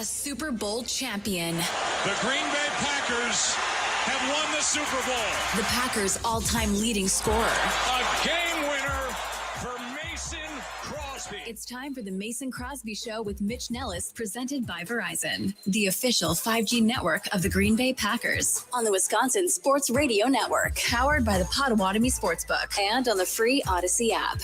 A Super Bowl champion. The Green Bay Packers have won the Super Bowl. The Packers' all-time leading scorer. A game winner for Mason Crosby. It's time for the Mason Crosby Show with Mitch Nellis, presented by Verizon, the official 5G network of the Green Bay Packers, on the Wisconsin Sports Radio Network, powered by the Potawatomi Sportsbook, and on the free Odyssey app.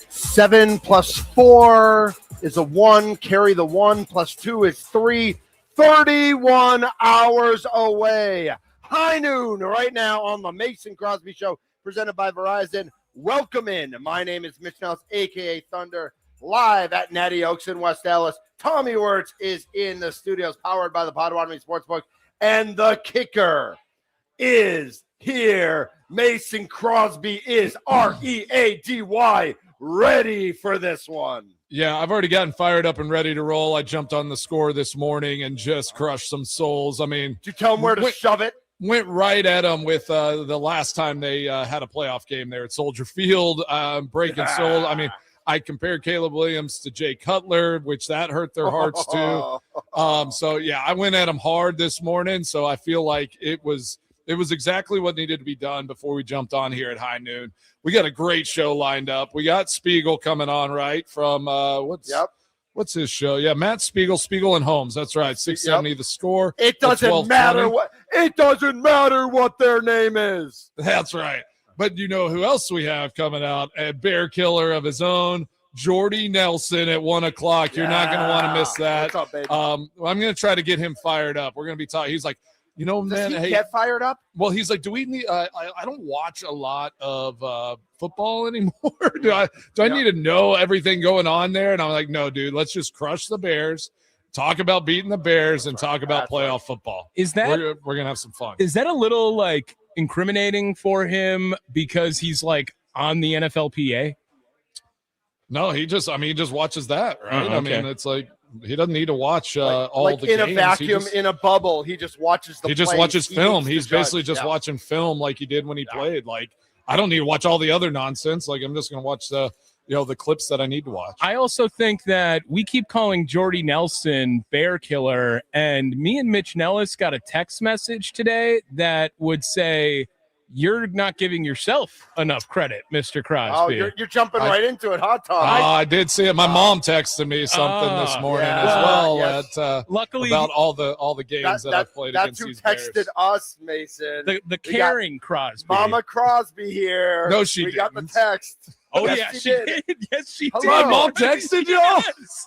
7 plus 4 is a 1. Carry the 1 plus 2 is 3. 31 hours away. High noon right now on the Mason Crosby Show, presented by Verizon. Welcome in. My name is Mitch Nellis, a.k.a. Thunder, live at Natty Oaks in West Dallas. Tommy Wirtz is in the studios, powered by the Potawatomi Sportsbook. And the kicker is here. Mason Crosby is R-E-A-D-Y, ready for this one. Yeah, I've already gotten fired up and ready to roll. I jumped on the score this morning and just crushed some souls. I mean, did you tell them where to shove it? Went right at them with the last time they had a playoff game there at Soldier Field, breaking souls. I mean, I compared Caleb Williams to Jay Cutler, which that hurt their hearts too. So, yeah, I went at them hard this morning, so I feel like it was exactly what needed to be done before we jumped on here at high noon. We got a great show lined up. We got Spiegel coming on, right, from what's his show? Yeah, Matt Spiegel and Holmes. That's right, 670 The Score. It doesn't matter what their name is. That's right. But you know who else we have coming out? A bear killer of his own, Jordy Nelson at 1 o'clock. You're not going to want to miss that. What's up, baby? I'm going to try to get him fired up. We're going to be talking. He's like, you know, man, Does he get fired up? Well, he's like, do we need? I don't watch a lot of football anymore. do I need to know everything going on there? And I'm like, no, dude. Let's just crush the Bears, talk about beating the Bears, and talk about playoff football. Is that we're gonna have some fun? Is that a little like incriminating for him because he's like on the NFLPA? No, he just watches that, right? Okay. I mean, it's like. He doesn't need to watch all like the in games. A vacuum, in a bubble. He just watches the. He just watches film. He's basically just watching film like he did when he played. Like I don't need to watch all the other nonsense. Like I'm just going to watch the clips that I need to watch. I also think that we keep calling Jordy Nelson Bear Killer, and me and Mitch Nellis got a text message today that would say, "You're not giving yourself enough credit, Mr. Crosby." Oh, you're jumping right into it, huh, Tom? I did see it. My mom texted me something this morning as well. Yes. Luckily, about all the games that I've played against these Bears. That's who texted us, Mason. The caring Crosby. Mama Crosby here. No, she didn't. We got the text. Oh, yes, yeah, she did. Yes, she did. My mom texted you?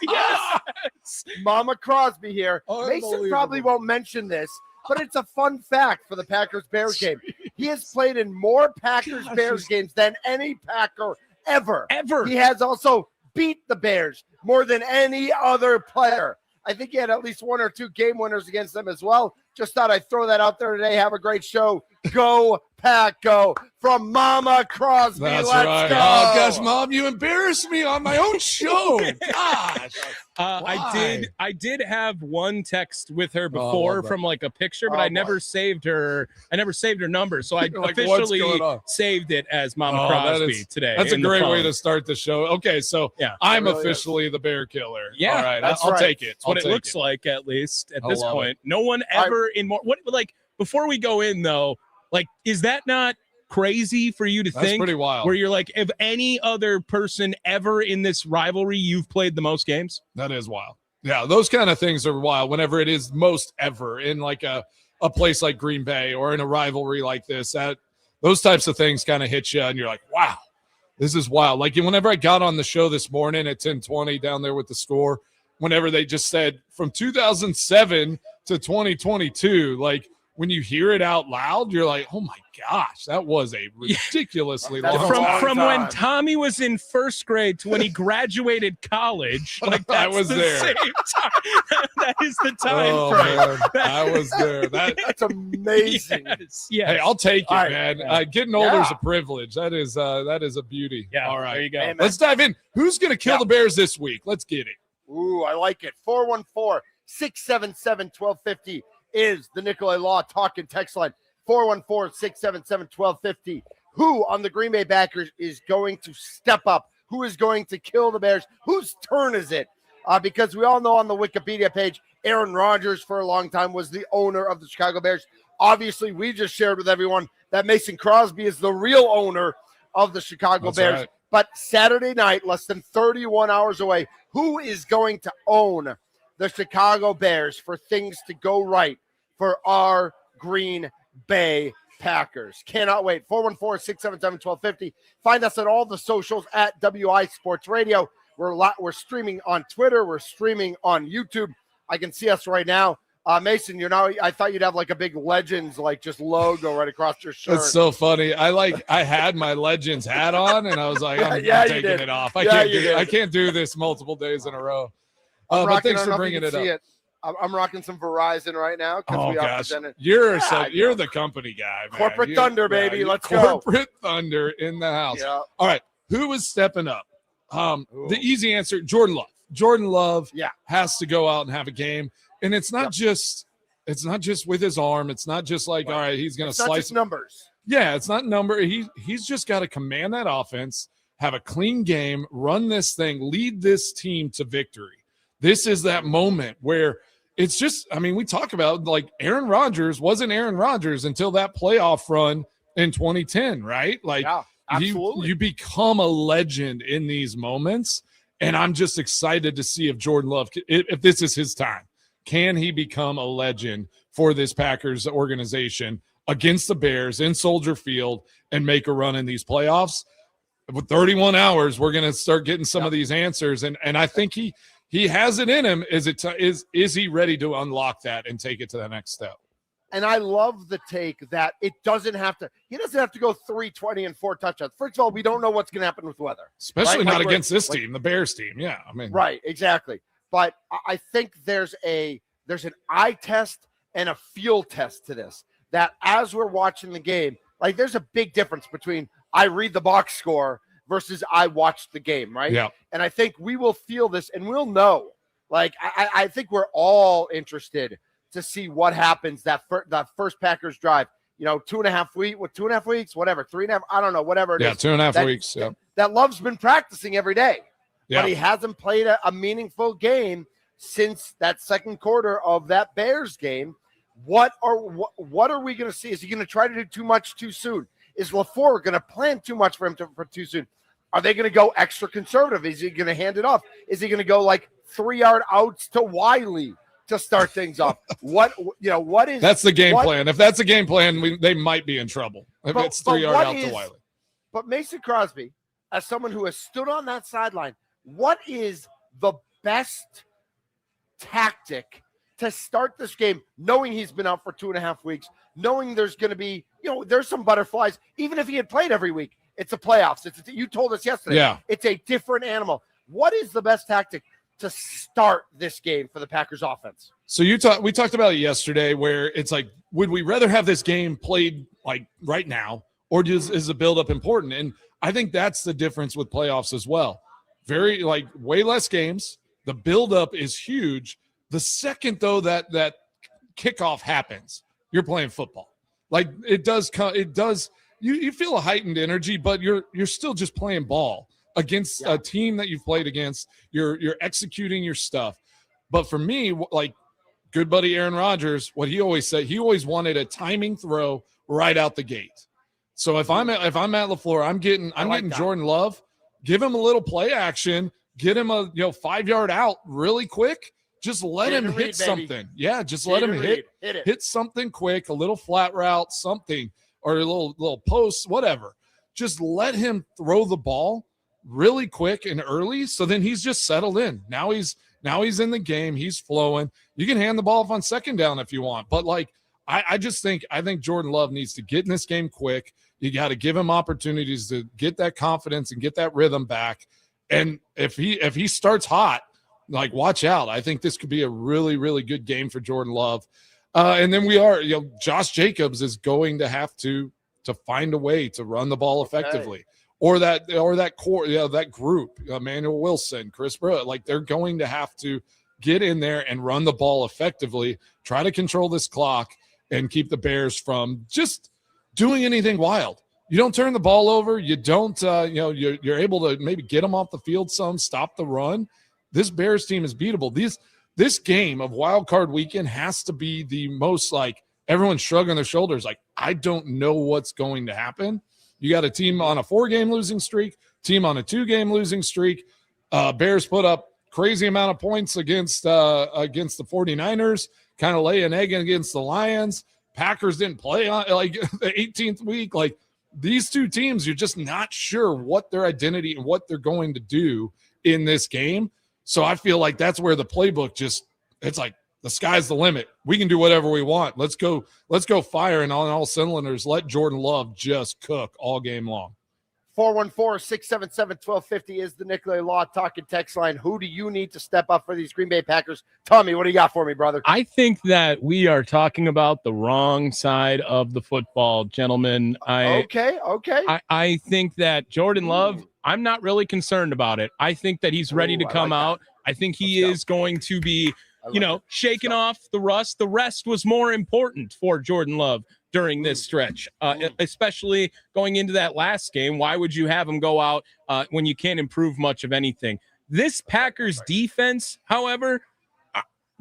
Yes. Mama Crosby here. Mason probably won't mention this, but it's a fun fact for the Packers-Bears game. He has played in more Packers-Bears games than any Packer ever. He has also beat the Bears more than any other player. I think he had at least 1 or 2 game winners against them as well. Just thought I'd throw that out there today. Have a great show. Go, Pack, go. From Mama Crosby. That's Let's right. go. Oh, gosh, Mom, you embarrassed me on my own show. Gosh. I did have one text with her before from like a picture, but I never saved her. I never saved her number, so I like, officially saved it as Mama Crosby today. That's a great way to start the show. Okay, so I'm really officially the Bear Killer. Yeah, all right, I'll take it. That's what it looks like, at least at this point. No one ever in more. What like before we go in though? Like, is that not crazy for you to think? That's pretty wild. Where you're like, if any other person ever in this rivalry, you've played the most games? That is wild. Yeah, those kind of things are wild whenever it is most ever in like a place like Green Bay or in a rivalry like this. Those types of things kind of hit you and you're like, wow, this is wild. Like whenever I got on the show this morning at 10:20 down there with the score, whenever they just said from 2007 to 2022, like, when you hear it out loud, you're like, oh my gosh, that was a ridiculously long time. From when Tommy was in first grade to when he graduated college. Like I was there. Same time. That is the time frame. Man, I was there. That's amazing. Yes. Hey, I'll take it, right, man. Getting older is a privilege. That is a beauty. Yeah, all right. there you go. Hey, let's dive in. Who's going to kill the Bears this week? Let's get it. Ooh, I like it. 414-677-1250. Is the Nicolay Law talking text line. 414-677-1250. Who on the Green Bay Packers is going to step up? Who is going to kill the Bears? Whose turn is it because we all know on the Wikipedia page, Aaron Rodgers for a long time was the owner of the Chicago Bears. Obviously, we just shared with everyone that Mason Crosby is the real owner of the Chicago Bears. Right. But Saturday night, less than 31 hours away, who is going to own the Chicago Bears for things to go right for our Green Bay Packers? Cannot wait. 414-677-1250. Find us on all the socials at WI Sports Radio. We're streaming on Twitter. We're streaming on YouTube. I can see us right now. Mason, I thought you'd have like a big Legends, like just logo right across your shirt. That's so funny. I had my Legends hat on and I was like, I'm taking it off. I can't do this multiple days in a row. But thanks for bringing it up. I'm rocking some Verizon right now. Oh gosh, you're the company guy, man. Corporate Thunder, baby. Let's go. Corporate Thunder in the house. Yeah. All right, who is stepping up? The easy answer, Jordan Love. Jordan Love has to go out and have a game. And it's not just with his arm. It's not just like, all right, he's going to slice numbers. Yeah, it's not number. He's just got to command that offense, have a clean game, run this thing, lead this team to victory. This is that moment where it's just, I mean, we talk about like Aaron Rodgers wasn't Aaron Rodgers until that playoff run in 2010, right? Like absolutely. You become a legend in these moments. And I'm just excited to see if Jordan Love, if this is his time. Can he become a legend for this Packers organization against the Bears in Soldier Field and make a run in these playoffs? With 31 hours, we're going to start getting some of these answers. And I think he has it in him. Is he ready to unlock that and take it to the next step? And I love the take that he doesn't have to go 320 and 4 touchdowns. First of all, we don't know what's going to happen with weather. Especially not against this team, the Bears team. Yeah, I mean. Right, exactly. But I think there's an eye test and a feel test to this, that as we're watching the game, like there's a big difference between I read the box score versus I watch the game, right? Yeah. And I think we will feel this and we'll know. Like, I think we're all interested to see what happens that first Packers drive. 2.5 weeks, whatever, 3.5, I don't know, whatever it is. 2.5 weeks. Yeah. That Love's been practicing every day. Yeah. But he hasn't played a meaningful game since that second quarter of that Bears game. What are we going to see? Is he going to try to do too much too soon? Is LaFleur going to plan too much for him for too soon? Are they going to go extra conservative? Is he going to hand it off? Is he going to go like 3-yard outs to Wiley to start things off? What is that's the game plan? If that's the game plan, they might be in trouble. If it's 3-yard out to Wiley. But Mason Crosby, as someone who has stood on that sideline, what is the best tactic to start this game, knowing he's been out for 2.5 weeks, knowing there's going to be, there's some butterflies, even if he had played every week? It's the playoffs. You told us yesterday. Yeah. It's a different animal. What is the best tactic to start this game for the Packers offense? So we talked about it yesterday, where it's like, would we rather have this game played like right now, or is the buildup important? And I think that's the difference with playoffs as well. Very way less games. The buildup is huge. The second though that kickoff happens, you're playing football. Like it does. You feel a heightened energy, but you're still just playing ball against a team that you've played against. You're executing your stuff. But for me, like good buddy Aaron Rodgers, what he always said, he always wanted a timing throw right out the gate. So if I'm at LaFleur, I'm getting Jordan Love. Give him a little play action. Get him a 5-yard out really quick. Just let him hit something. Yeah, just let him hit something quick, a little flat route, something, or a little post, whatever. Just let him throw the ball really quick and early, so then he's just settled in. Now he's in the game. He's flowing. You can hand the ball off on second down if you want, but I think Jordan Love needs to get in this game quick. You got to give him opportunities to get that confidence and get that rhythm back. And if he starts hot, watch out. I think this could be a really, really good game for Jordan Love. And then Josh Jacobs is going to have to find a way to run the ball effectively, or that core, that group, Emmanuel Wilson, Chris Brewer, they're going to have to get in there and run the ball effectively, try to control this clock and keep the Bears from just doing anything wild. You don't turn the ball over. You don't, you're able to maybe get them off the field some, stop the run. this Bears team is beatable. This game of wild card weekend has to be the most like everyone's shrugging their shoulders. Like, I don't know what's going to happen. You got a team on a 4-game losing streak, team on a 2-game losing streak. Bears put up crazy amount of points against the 49ers, kind of lay an egg against the Lions. Packers didn't play on like the 18th week. Like, these two teams, you're just not sure what their identity and what they're going to do in this game. So I feel like that's where the playbook it's like the sky's the limit. We can do whatever we want. Let's go firing on all cylinders. Let Jordan Love just cook all game long. 414-677-1250 is the Nicolay Law talking text line. Who do you need to step up for these Green Bay Packers? Tommy, what do you got for me, brother? I think that we are talking about the wrong side of the football, gentlemen. Okay. I think that Jordan Love, I'm not really concerned about it. I think that he's ready to come out. I think he is going to be, shaking off the rust. The rest was more important for Jordan Love during this stretch, especially going into that last game. Why would you have him go out when you can't improve much of anything? This Packers defense, however,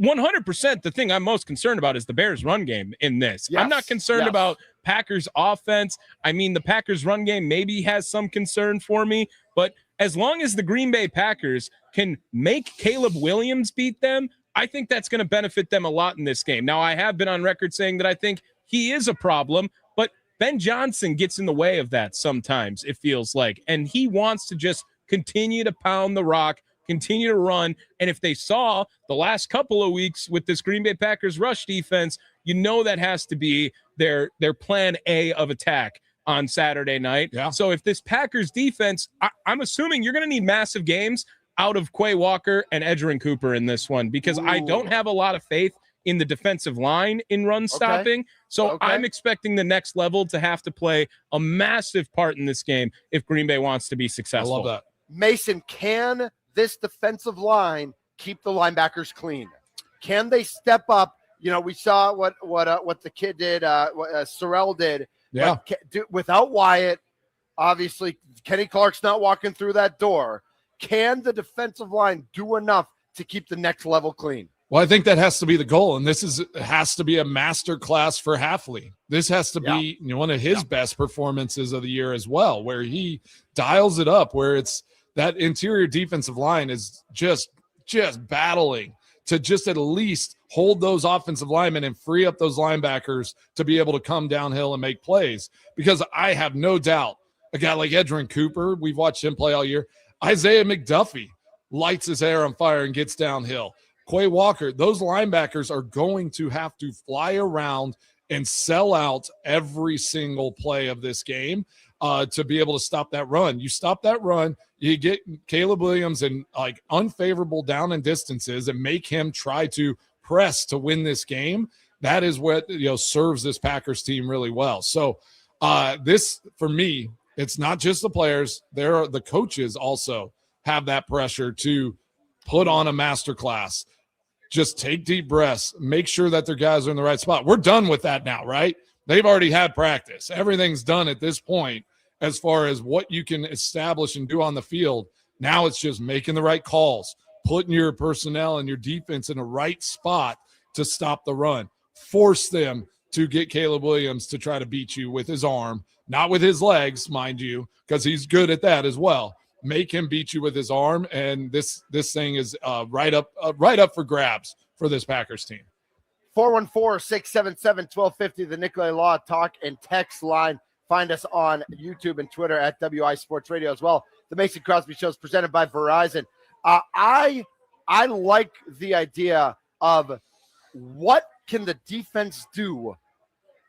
100% the thing I'm most concerned about is the Bears run game in this. I'm not concerned about Packers offense. I mean, the Packers run game maybe has some concern for me, but as long as the Green Bay Packers can make Caleb Williams beat them, I think that's going to benefit them a lot in this game. Now, I have been on record saying that I think he is a problem, but Ben Johnson gets in the way of that sometimes, it feels like. And he wants to just continue to pound the rock, continue to run. And if they saw the last couple of weeks with this Green Bay Packers rush defense, that has to be their plan A of attack on Saturday night. Yeah. So if this Packers defense, I'm assuming you're going to need massive games out of Quay Walker and Edgerrin Cooper in this one, because I don't have a lot of faith in the defensive line in run stopping. So I'm expecting the next level to have to play a massive part in this game if Green Bay wants to be successful. I love that. Mason, can this defensive line keep the linebackers clean? Can they step up? We saw what the kid did, what Sorrell did. Yeah. Without Wyatt, obviously Kenny Clark's not walking through that door. Can the defensive line do enough to keep the next level clean? Well, I think that has to be the goal, and this has to be a master class for Hafley. This has to be one of his best performances of the year as well, where he dials it up, where it's that interior defensive line is just battling to just at least hold those offensive linemen and free up those linebackers to be able to come downhill and make plays. Because I have no doubt a guy like Edgerrin Cooper, we've watched him play all year. Isaiah McDuffie lights his hair on fire and gets downhill. Quay Walker, those linebackers are going to have to fly around and sell out every single play of this game to be able to stop that run. You stop that run, you get Caleb Williams in like unfavorable down and distances and make him try to press to win this game. That is what serves this Packers team really well. So this, for me, it's not just the players. The coaches also have that pressure to put on a masterclass. Just take deep breaths. Make sure that their guys are in the right spot. We're done with that now, right? They've already had practice. Everything's done at this point as far as what you can establish and do on the field. Now it's just making the right calls, putting your personnel and your defense in the right spot to stop the run. Force them to get Caleb Williams to try to beat you with his arm, not with his legs, mind you, because he's good at that as well. Make him beat you with his arm, and this thing is right up for grabs for this Packers team. 414-677-1250, the Nicolay Law talk and text line. Find us on YouTube and Twitter at WI Sports Radio as well. The Mason Crosby Show is presented by Verizon. I like the idea of what can the defense do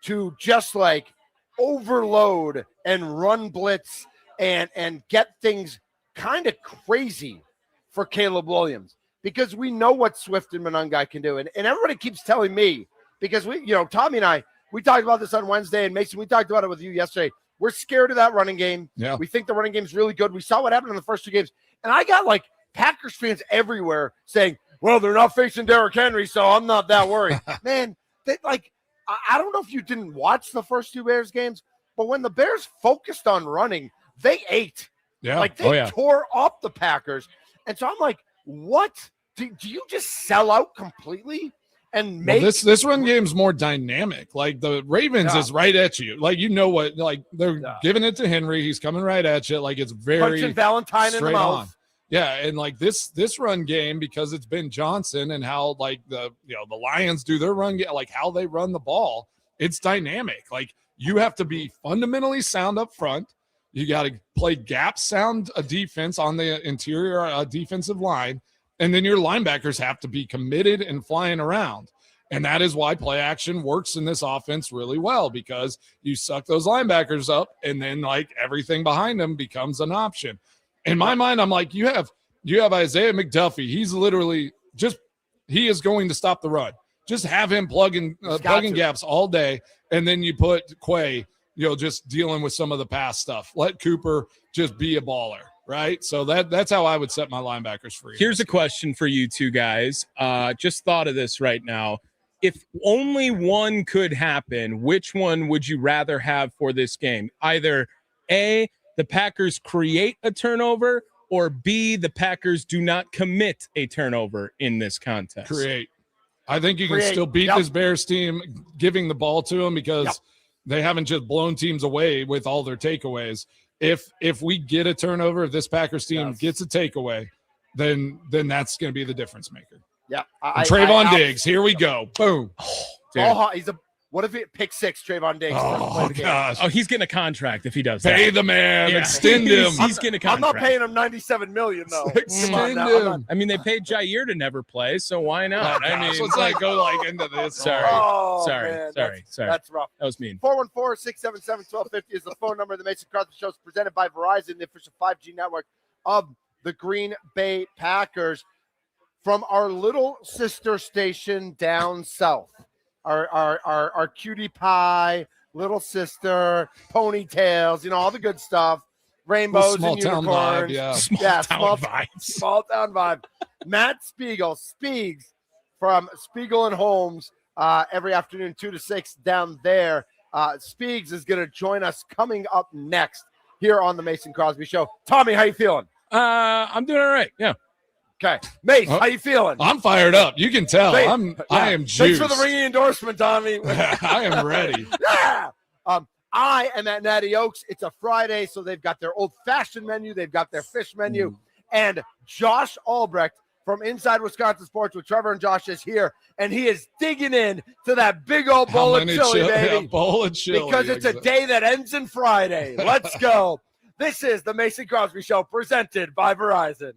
to just like overload and run blitz and get things kind of crazy for Caleb Williams, because we know what Swift and Monangai can do. And everybody keeps telling me, because Tommy and I, we talked about this on Wednesday, and Mason, we talked about it with you yesterday. We're scared of that running game. Yeah. We think the running game is really good. We saw what happened in the first two games. And I got like Packers fans everywhere saying, well, they're not facing Derrick Henry, so I'm not that worried. Man, I don't know if you didn't watch the first two Bears games, but when the Bears focused on running, they ate. Yeah. Like they tore up the Packers. And so I'm like, what do you just sell out completely and Well, make this run game's more dynamic. Like the Ravens is right at you. Like what? Like they're giving it to Henry. He's coming right at you. Like it's very punching Valentine in the straight mouth. on. Yeah, and like this run game, because it's been Johnson and how like the Lions do their run game, like how they run the ball, it's dynamic. Like you have to be fundamentally sound up front. You got to play gap sound defense on the interior defensive line, and then your linebackers have to be committed and flying around. And that is why play action works in this offense really well, because you suck those linebackers up, and then like everything behind them becomes an option. In my mind, I'm like, you have Isaiah McDuffie. He's literally he is going to stop the run. Just have him plugging gaps all day, and then you put Quay, just dealing with some of the past stuff. Let Cooper just be a baller, right? So that's how I would set my linebackers free. Here's a question for you two guys. Just thought of this right now. If only one could happen, which one would you rather have for this game? Either A, the Packers create a turnover, or B, the Packers do not commit a turnover in this contest. Create. I think you can still beat this Bears team giving the ball to them, because they haven't just blown teams away with all their takeaways. If we get a turnover, if this Packers team gets a takeaway, then that's going to be the difference maker. Yeah. Trayvon Diggs, here we go. Boom. What if it pick six, Trayvon Diggs? Oh, gosh. Oh, he's getting a contract if he does that. Pay the man. Extend him. He's getting a contract. I'm not paying him $97 million, though. Extend him. I mean, they paid Jair to never play, so why not? Oh, I mean, let's go into this. Sorry. That's rough. That was mean. 414-677-1250 is the phone number. The Mason Crosby Show is presented by Verizon, the official 5G network of the Green Bay Packers. From our little sister station down south, our cutie pie, little sister, ponytails, all the good stuff, rainbows and unicorns. Vibe, small town vibe. Matt Spiegel, Spiegs from Spiegel and Holmes, every afternoon 2 to 6 down there. Spiegs is going to join us coming up next here on the Mason Crosby Show. Tommy, how you feeling? I'm doing all right. Yeah. Okay, Mace, how you feeling? I'm fired up. You can tell. I am juiced. Thanks for the ringing endorsement, Tommy. I am ready. Yeah. I am at Natty Oaks. It's a Friday, so they've got their old-fashioned menu. They've got their fish menu. And Josh Albrecht from Inside Wisconsin Sports with Trevor and Josh is here, and he is digging in to that big old bowl of chili, baby. Bowl of chili. Because it's a day that ends in Friday. Let's go. This is the Mason Crosby Show presented by Verizon.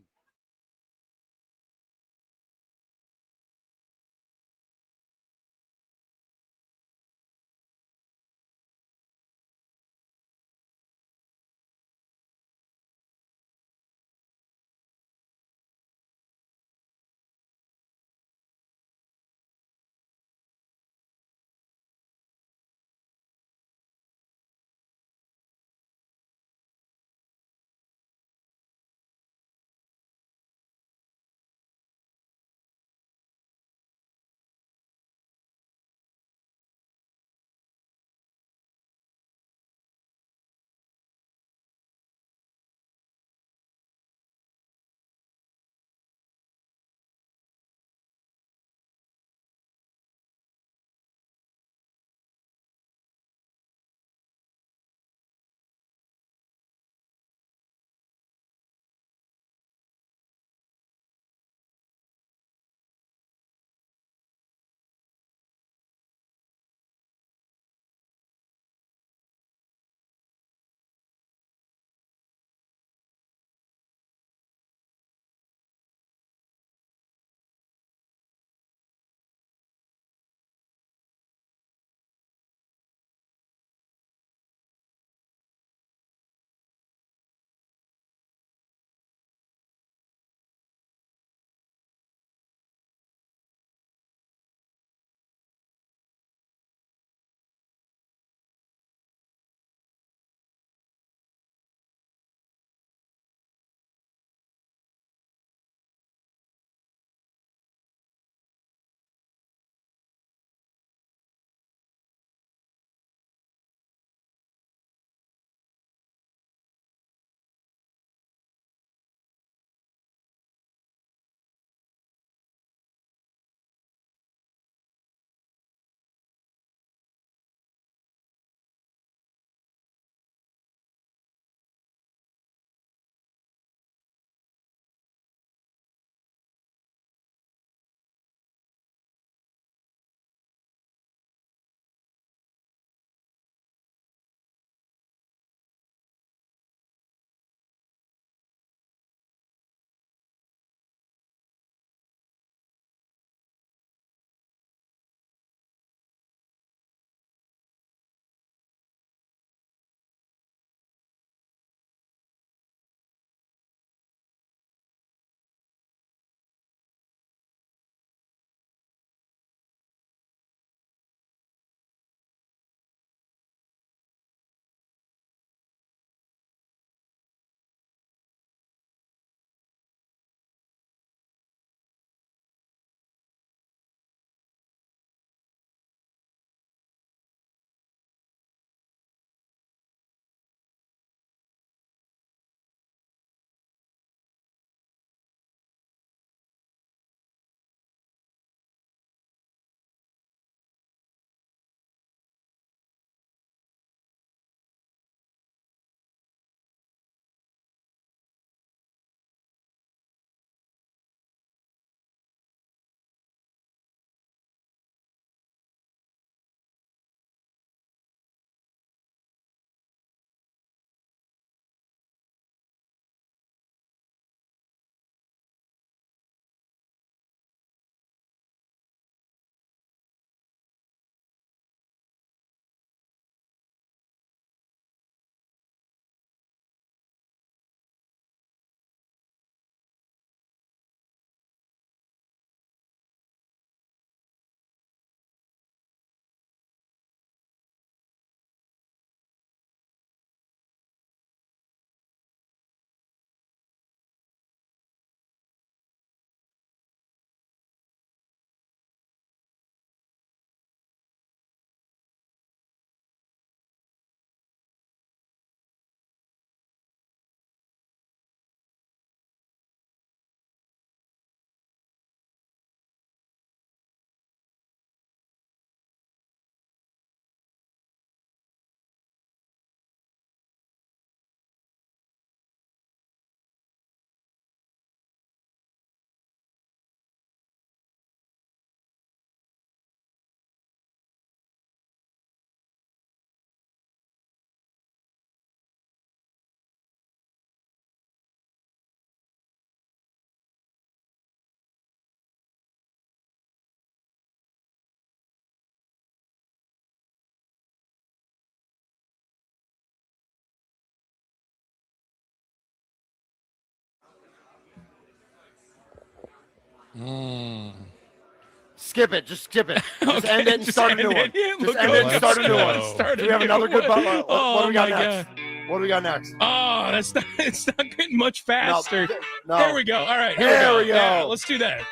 Skip it. Just skip it. Just end it and start a new one. Just end it and start a new one. Do we have another good butler? What do we got next? What do we got next? Oh, it's not getting much faster. No. There we go. All right. There we go. Yeah, let's do that.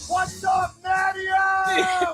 What's up, Nadia?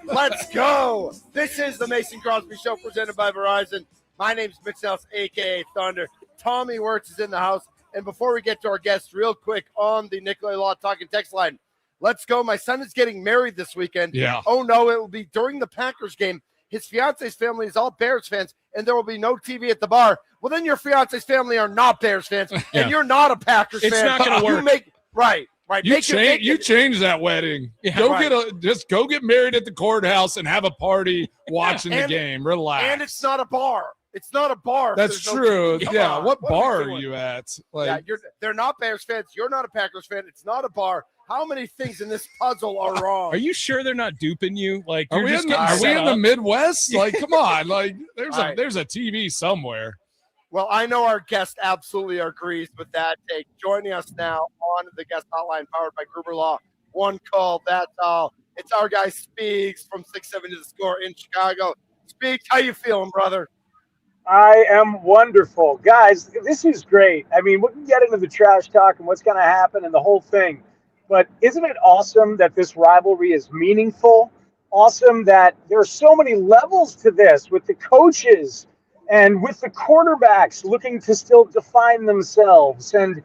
Let's go. This is the Mason Crosby Show presented by Verizon. My name's Mitch Nelson, a.k.a. Thunder. Tommy Wirtz is in the house. And before we get to our guests, real quick on the Nicolay Law Talking text line, let's go. My son is getting married this weekend. Yeah. Oh, no, it will be during the Packers game. His fiance's family is all Bears fans, and there will be no TV at the bar. Well, then your fiance's family are not Bears fans, and you're not a Packers fan. It's not going to work. Right. You change that wedding. Yeah, Go get married at the courthourse and have a party watching the game. Relax. And it's not a bar. It's not a bar. That's true. Yeah. What bar are you at? They're not Bears fans. You're not a Packers fan. It's not a bar. How many things in this puzzle are wrong? Are you sure they're not duping you? Like, are we in the Midwest? Like, come on. Like, there's a TV somewhere. Well, I know our guest absolutely agrees with that take. Joining us now on the guest hotline powered by Gruber Law. One call, that's all. It's our guy Spiegel from 670 The Score in Chicago. Spiegel, how you feeling, brother? I am wonderful. Guys, this is great. I mean, we can get into the trash talk and what's going to happen and the whole thing. But isn't it awesome that this rivalry is meaningful? Awesome that there are so many levels to this with the coaches and with the quarterbacks looking to still define themselves and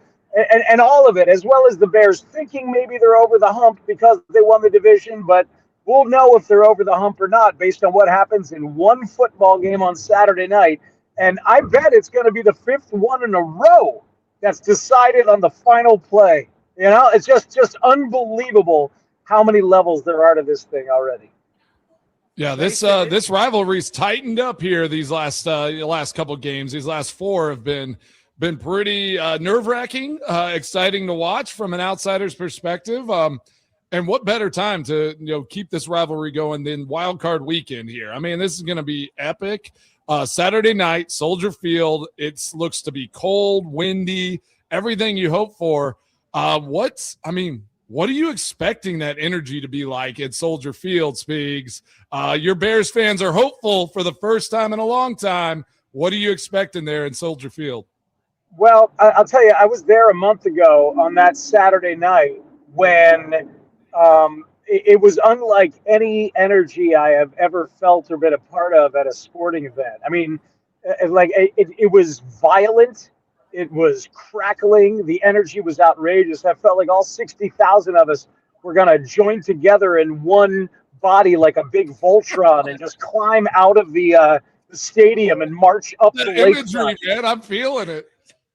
all of it, as well as the Bears thinking maybe they're over the hump because they won the division, but we'll know if they're over the hump or not based on what happens in one football game on Saturday night. And I bet it's going to be the fifth one in a row that's decided on the final play. You know, it's just unbelievable how many levels there are to this thing already. Yeah, this rivalry's tightened up here these last couple games. These last four have been pretty nerve-wracking, exciting to watch from an outsider's perspective. And what better time to keep this rivalry going than Wild Card Weekend here? I mean, this is going to be epic. Saturday night, Soldier Field. It looks to be cold, windy, everything you hope for. What are you expecting that energy to be like at Soldier Field, Speaks? Your Bears fans are hopeful for the first time in a long time. What are you expecting there in Soldier Field? Well, I'll tell you, I was there a month ago on that Saturday night when it was unlike any energy I have ever felt or been a part of at a sporting event. I mean, it was violent. It was crackling. The energy was outrageous. I felt like all 60,000 of us were going to join together in one body like a big Voltron and just climb out of the stadium and march up the lakefront. Man, I'm feeling it.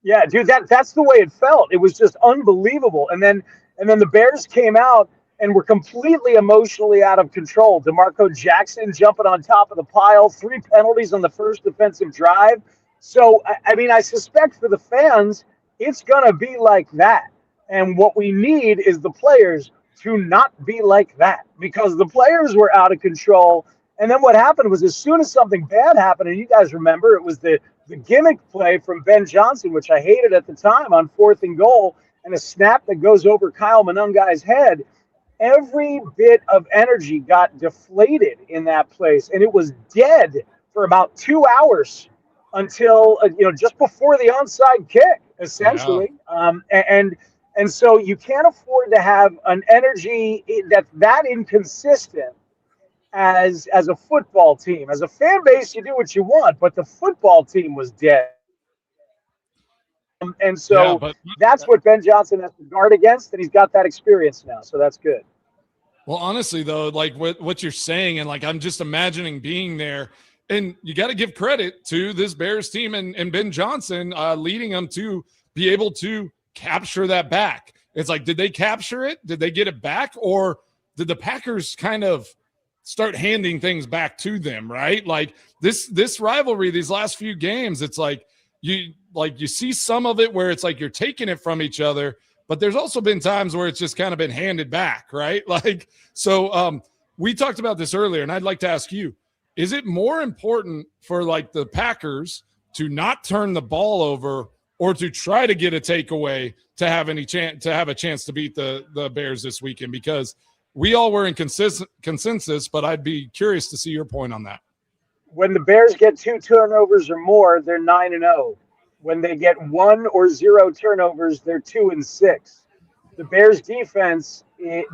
Yeah, dude, that's the way it felt. It was just unbelievable. And then the Bears came out and were completely emotionally out of control. DeMarco Jackson jumping on top of the pile, 3 penalties on the first defensive drive. So, I mean, I suspect for the fans, it's going to be like that. And what we need is the players to not be like that because the players were out of control. And then what happened was as soon as something bad happened, and you guys remember, it was the gimmick play from Ben Johnson, which I hated at the time on 4th and goal, and a snap that goes over Kyle Monungai's head. Every bit of energy got deflated in that place, and it was dead for about 2 hours until just before the onside kick, essentially. Yeah. And so you can't afford to have an energy that's that inconsistent as a football team. As a fan base, you do what you want, but the football team was dead. And so that's what Ben Johnson has to guard against, and he's got that experience now, so that's good. Well, honestly, though, like what you're saying, and like I'm just imagining being there, and you got to give credit to this Bears team and Ben Johnson leading them to be able to capture that back. It's like, did they capture it? Did they get it back? Or did the Packers kind of start handing things back to them, right? Like this rivalry, these last few games, it's like you see some of it where it's like you're taking it from each other, but there's also been times where it's just kind of been handed back, right? Like, so we talked about this earlier, and I'd like to ask you, is it more important for like the Packers to not turn the ball over or to try to get a takeaway to have a chance to beat the Bears this weekend, because we all were in consensus, but I'd be curious to see your point on that. When the Bears get 2 turnovers or more, they're 9-0. When they get 1 or 0 turnovers, they're 2-6. The Bears defense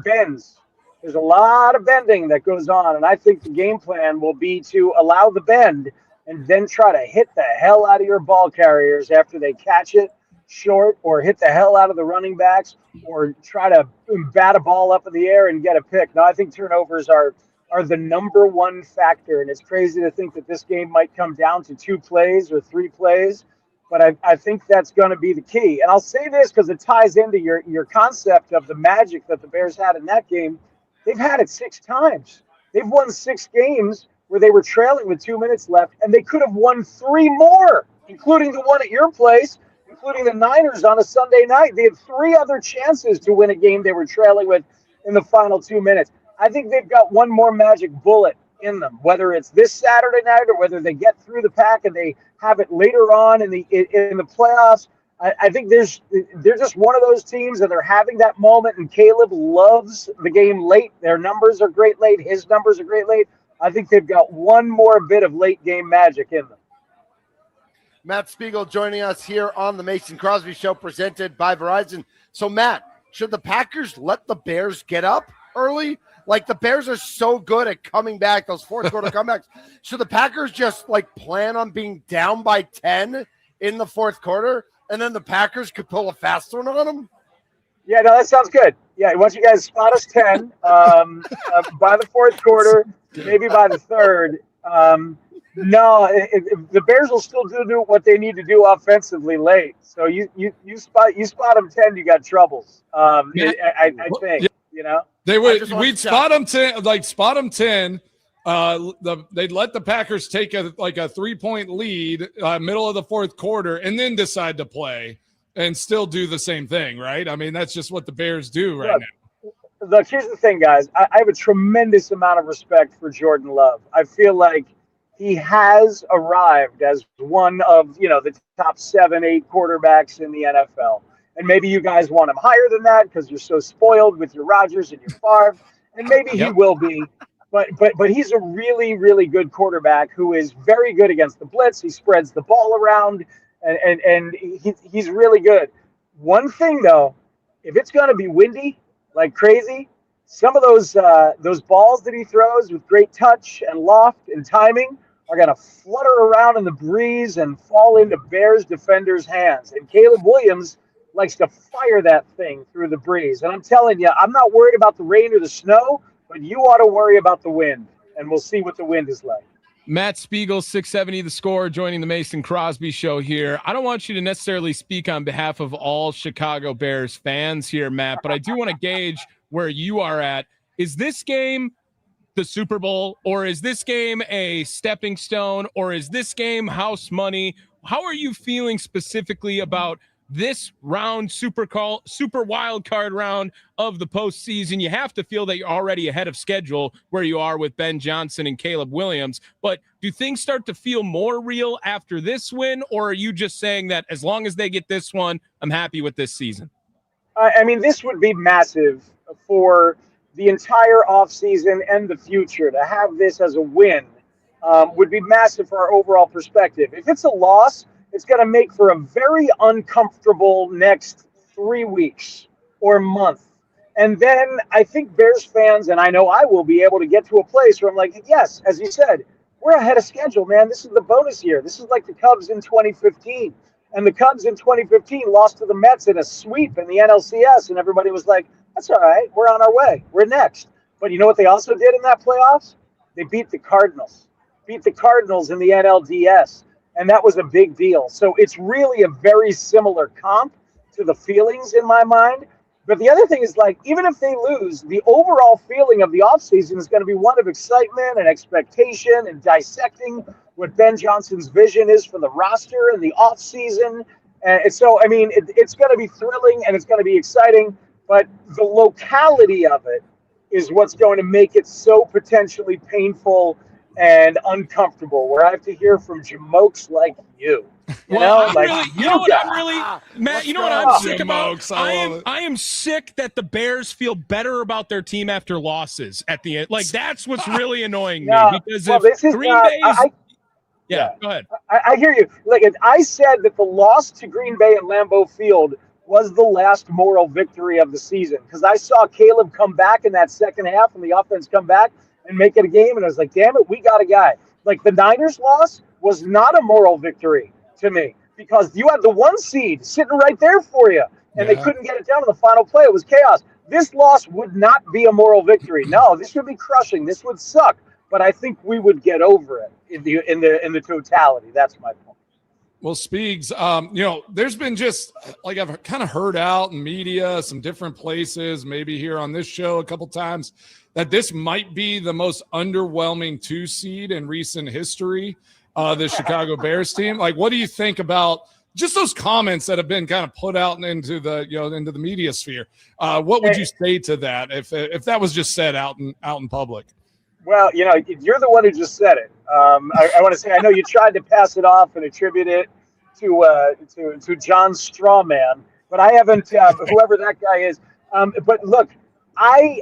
bends. There's a lot of bending that goes on, and I think the game plan will be to allow the bend and then try to hit the hell out of your ball carriers after they catch it short, or hit the hell out of the running backs, or try to bat a ball up in the air and get a pick. Now, I think turnovers are the number one factor, and it's crazy to think that this game might come down to 2 plays or 3 plays, but I think that's going to be the key. And I'll say this because it ties into your concept of the magic that the Bears had in that game. They've had it 6 times. They've won 6 games where they were trailing with 2 minutes left, and they could have won 3 more, including the one at your place, including the Niners on a Sunday night. They had 3 other chances to win a game they were trailing with in the final 2 minutes. I think they've got one more magic bullet in them, whether it's this Saturday night or whether they get through the pack and they have it later on in the playoffs. I think they're just one of those teams, and they're having that moment, and Caleb loves the game late. Their numbers are great late. His numbers are great late. I think they've got one more bit of late game magic in them. Matt Spiegel joining us here on the Mason Crosby Show, presented by Verizon. So, Matt, should the Packers let the Bears get up early? Like, the Bears are so good at coming back, those fourth quarter comebacks. Should the Packers just, like, plan on being down by 10 in the fourth quarter, and then the Packers could pull a fast one on them? Yeah, no, that sounds good. Yeah, once you guys spot us 10 by the fourth quarter, maybe by the third. The Bears will still do what they need to do offensively late. So you spot them 10, you got troubles. I think, you know. We'd spot them 10, spot them 10. They'd let the Packers take a 3-point lead, middle of the fourth quarter, and then decide to play and still do the same thing, right? I mean, that's just what the Bears do right now. Look, here's the thing, guys. I have a tremendous amount of respect for Jordan Love. I feel like he has arrived as one of, the top 7-8 quarterbacks in the NFL. And maybe you guys want him higher than that because you're so spoiled with your Rodgers and your Favre, and maybe he will be. But he's a really, really good quarterback who is very good against the blitz. He spreads the ball around, and he's really good. One thing, though, if it's going to be windy like crazy, some of those balls that he throws with great touch and loft and timing are going to flutter around in the breeze and fall into Bears defenders' hands. And Caleb Williams likes to fire that thing through the breeze. And I'm telling you, I'm not worried about the rain or the snow, but you ought to worry about the wind. And we'll see what the wind is like. Matt Spiegel, 670 The Score, joining the Mason Crosby Show here. I don't want you to necessarily speak on behalf of all Chicago Bears fans here, Matt, but I do want to gauge where you are at. Is this game the Super Bowl, or is this game a stepping stone, or is this game house money? How are you feeling specifically about this round, super wild card round of the postseason? You have to feel that you're already ahead of schedule where you are with Ben Johnson and Caleb Williams, but do things start to feel more real after this win, or are you just saying that as long as they get this one, I'm happy with this season? I mean, this would be massive for the entire offseason and the future. To have this as a win would be massive for our overall perspective. If it's a loss, it's going to make for a very uncomfortable next 3 weeks or month. And then I think Bears fans, and I know I will, be able to get to a place where I'm like, yes, as you said, we're ahead of schedule, man. This is the bonus year. This is like the Cubs in 2015. And the Cubs in 2015 lost to the Mets in a sweep in the NLCS, and everybody was like, that's all right. We're on our way. We're next. But you know what they also did in that playoffs? They beat the Cardinals. Beat the Cardinals in the NLDS. And that was a big deal. So it's really a very similar comp to the feelings in my mind. But the other thing is, like, even if they lose, the overall feeling of the offseason is going to be one of excitement and expectation and dissecting what Ben Johnson's vision is for the roster and the offseason. And so, I mean, it's going to be thrilling and it's going to be exciting. But the locality of it is what's going to make it so potentially painful and uncomfortable, where I have to hear from jamokes like you. Matt, you know what I'm sick about? I am sick that the Bears feel better about their team after losses at the end. Like, that's what's really annoying me. Because Green Bay's go ahead. I hear you. Like, I said that the loss to Green Bay at Lambeau Field was the last moral victory of the season, because I saw Caleb come back in that second half and the offense come back and make it a game, and I was like, damn it, we got a guy. Like, the Niners loss was not a moral victory to me, because you had the 1 seed sitting right there for you, and they couldn't get it down in the final play. It was chaos. This loss would not be a moral victory. No, this would be crushing. This would suck. But I think we would get over it in the totality. That's my point. Well, Speegs, there's been just like I've kind of heard out in media, some different places, maybe here on this show a couple times, that this might be the most underwhelming 2 seed in recent history. The Chicago Bears team. Like, what do you think about just those comments that have been kind of put out into the media sphere? What would you say to that if that was just said out in public? Well, you're the one who just said it. I want to say, I know you tried to pass it off and attribute it to John Strawman, but I haven't. Whoever that guy is. But look, I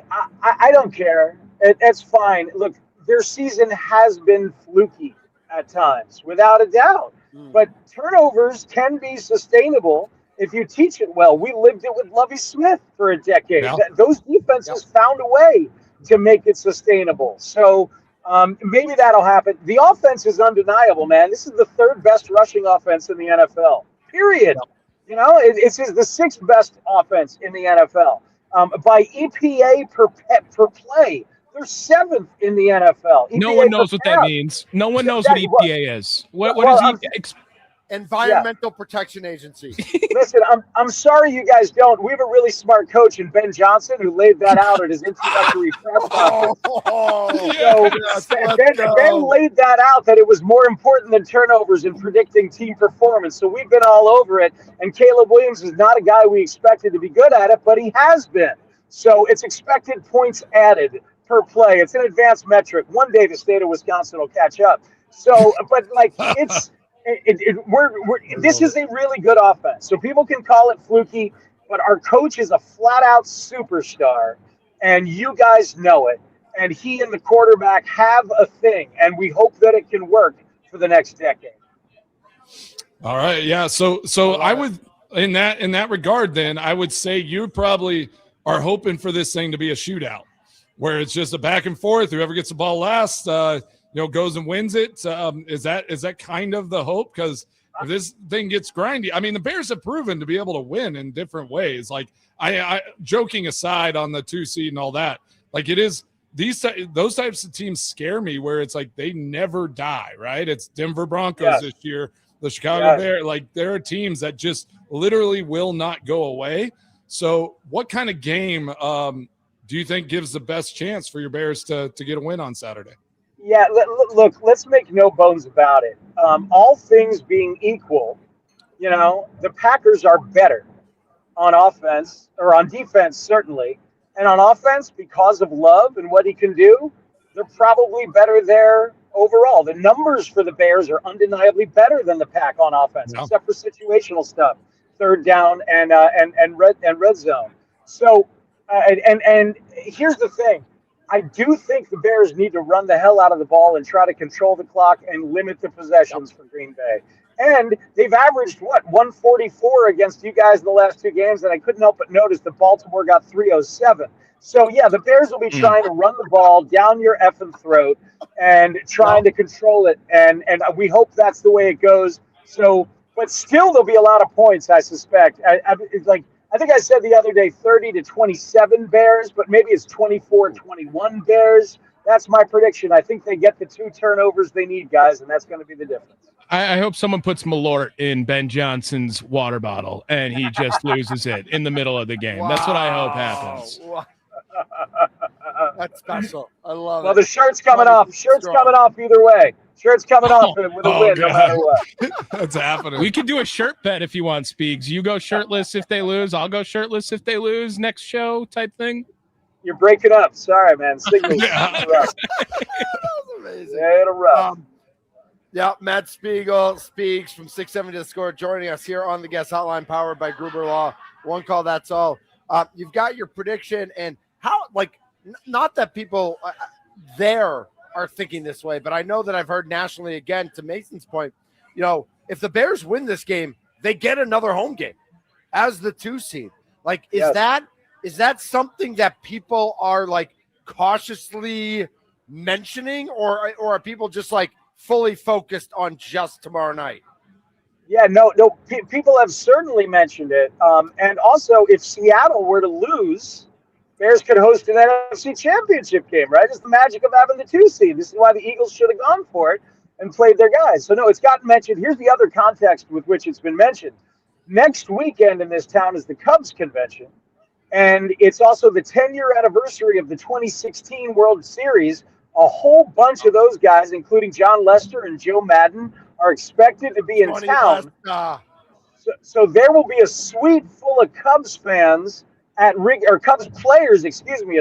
don't care. It's fine. Look, their season has been fluky at times, without a doubt. But turnovers can be sustainable if you teach it well. We lived it with Lovie Smith for a decade. Yeah. Those defenses found a way to make it sustainable. So maybe that'll happen. The offense is undeniable, man. This is the 3rd best rushing offense in the NFL, period. It's the 6th best offense in the NFL. By EPA per play, they're 7th in the NFL. No one knows what that means. No one knows what EPA is. What is EPA? Environmental Protection Agency. Listen, I'm sorry you guys don't. We have a really smart coach in Ben Johnson who laid that out at his introductory press conference. Ben laid that out, that it was more important than turnovers in predicting team performance. So we've been all over it. And Caleb Williams is not a guy we expected to be good at it, but he has been. So it's expected points added per play. It's an advanced metric. One day the state of Wisconsin will catch up. So, but like this is a really good offense. So people can call it fluky, but our coach is a flat-out superstar, and you guys know it. And he and the quarterback have a thing, and we hope that it can work for the next decade. All right, yeah. So I would, in that regard, then I would say you probably are hoping for this thing to be a shootout, where it's just a back and forth. Whoever gets the ball last, goes and wins it. Is that kind of the hope? Because if this thing gets grindy, I mean, the Bears have proven to be able to win in different ways. Like, I joking aside on the 2 seed and all that, like, it is those types of teams scare me, where it's like they never die, right? It's Denver Broncos this year, the Chicago Bears. Like, there are teams that just literally will not go away. So what kind of game do you think gives the best chance for your Bears to get a win on Saturday? Yeah, look, let's make no bones about it. All things being equal, the Packers are better on offense, or on defense, certainly. And on offense, because of Love and what he can do, they're probably better there overall. The numbers for the Bears are undeniably better than the Pack on offense, except for situational stuff, 3rd down and red zone. So, and here's the thing. I do think the Bears need to run the hell out of the ball and try to control the clock and limit the possessions for Green Bay. And they've averaged, 144 against you guys in the last 2 games, and I couldn't help but notice that Baltimore got 307. So, yeah, the Bears will be trying to run the ball down your effing throat and trying to control it, and we hope that's the way it goes. So, but still there'll be a lot of points, I suspect. I think I said the other day 30-27 Bears, but maybe it's 24-21 Bears. That's my prediction. I think they get the 2 turnovers they need, guys, and that's going to be the difference. I hope someone puts Malort in Ben Johnson's water bottle and he just loses it in the middle of the game. Wow. That's what I hope happens. Wow. That's special. I love it. Well, the shirt's coming off. Shirt's coming off either way. Shirt's coming off with a win, no matter what. That's happening. We could do a shirt bet if you want, Speegs. You go shirtless if they lose. I'll go shirtless if they lose. Next show type thing. You're breaking up. Sorry, man. Signals. amazing. Yeah, it'll rough. Yeah, Matt Spiegel speaks from 670 to the Score, joining us here on the guest hotline, powered by Gruber Law. One call, that's all. You've got your prediction, and how, like, not that people there are thinking this way, but I know that I've heard nationally, again, to Mason's point, you know, if the Bears win this game, they get another home game as the 2 seed. Like, is that something that people are, like, cautiously mentioning, or are people just, like, fully focused on just tomorrow night? Yeah, no. People have certainly mentioned it. And also, if Seattle were to lose, Bears could host an NFC Championship game, right? It's the magic of having the 2 seed. This is why the Eagles should have gone for it and played their guys. So, no, it's gotten mentioned. Here's the other context with which it's been mentioned. Next weekend in this town is the Cubs convention, and it's also the 10-year anniversary of the 2016 World Series. A whole bunch of those guys, including John Lester and Joe Madden, are expected to be in town. So there will be a suite full of Cubs fans Cubs players, a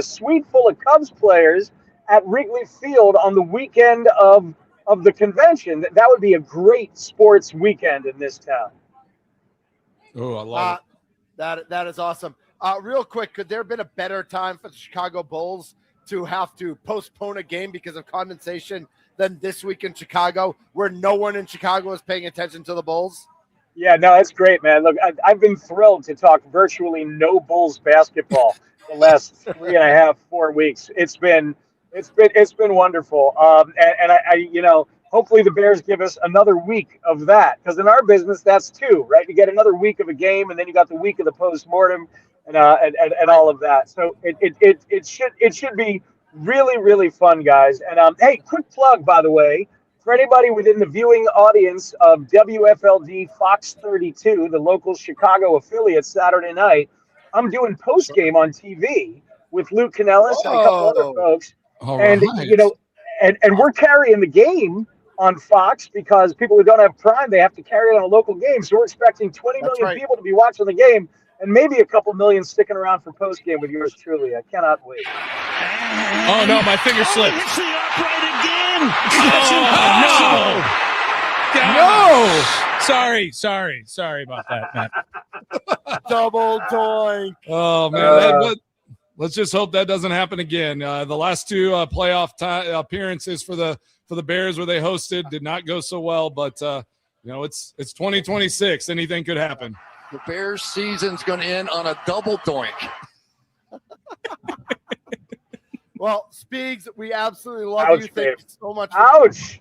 suite full of Cubs players at Wrigley Field on the weekend of the convention. That would be a great sports weekend in this town. Oh, I love it. That is awesome. Real quick, could there have been a better time for the Chicago Bulls to have to postpone a game because of condensation than this week in Chicago, where no one in Chicago is paying attention to the Bulls? Yeah, no, that's great, man. Look, I've been thrilled to talk virtually no Bulls basketball the last 3.5, 4 weeks. It's been wonderful. And I hopefully the Bears give us another week of that, because in our business that's 2, right? You get another week of a game, and then you got the week of the postmortem and all of that. So it should be really, really fun, guys. And hey, quick plug, by the way. For anybody within the viewing audience of WFLD Fox 32, the local Chicago affiliate, Saturday night, I'm doing post game on TV with Luke Canellis and a couple other folks. Right. And we're carrying the game on Fox, because people who don't have Prime, they have to carry it on a local game. So we're expecting 20 million people to be watching the game, and maybe a couple million sticking around for post game with yours truly. I cannot wait. Oh no, my finger slipped. Hits the upright again. No. Sorry about that, Matt. Double doink. Oh man, let's just hope that doesn't happen again. The last 2 playoff appearances for the Bears, where they hosted, did not go so well. But it's 2026. Anything could happen. The Bears' season's going to end on a double doink. Well, Speegs, we absolutely love you. Thank you so much. Ouch.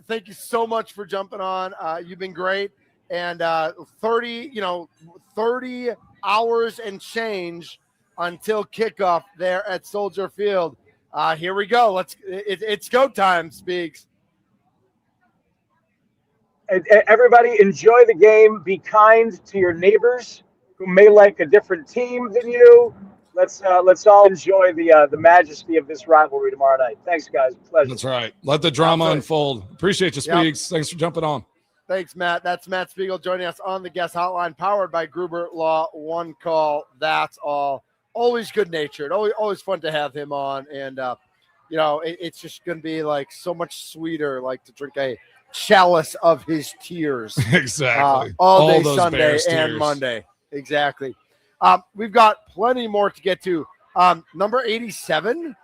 Thank you so much for jumping on. You've been great. And 30 hours and change until kickoff there at Soldier Field. Here we go. It's go time, Speaks. Everybody enjoy the game. Be kind to your neighbors who may like a different team than you. Let's all enjoy the majesty of this rivalry tomorrow night. Thanks, guys. Pleasure. That's right. Let the drama unfold. Appreciate you, Speaks. Thanks for jumping on. Thanks, Matt. That's Matt Spiegel joining us on the guest hotline, powered by Gruber Law. One call. That's all. Always good-natured. Always fun to have him on. And, it's just going to be, like, so much sweeter, like, to drink a chalice of his tears. Exactly. All day Sunday and Monday. Exactly. We've got plenty more to get to. Number 87.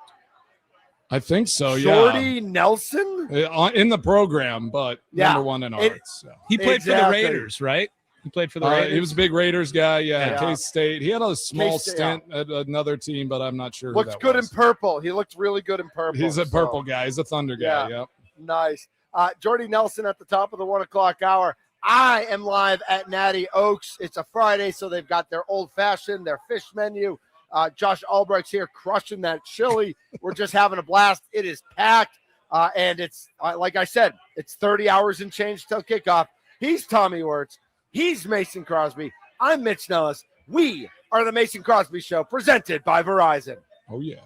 I think so, Jordy Nelson? In the program, but number 1 in ours. So. He played for the Raiders, right? He played for the Raiders. He was a big Raiders guy, K-State. He had a small stint at another team, but I'm not sure Looks good in purple. He looked really good in purple. He's a purple guy. He's a Thunder guy, yep. Nice. Jordy Nelson at the top of the 1 o'clock hour. I am live at Natty Oaks. It's a Friday, so they've got their old-fashioned, their fish menu. Josh Albrecht's here crushing that chili. We're just having a blast. It is packed, and it's, like I said, it's 30 hours and change till kickoff. He's Tommy Wirtz. He's Mason Crosby. I'm Mitch Nellis. We are the Mason Crosby Show, presented by Verizon. Oh, yeah.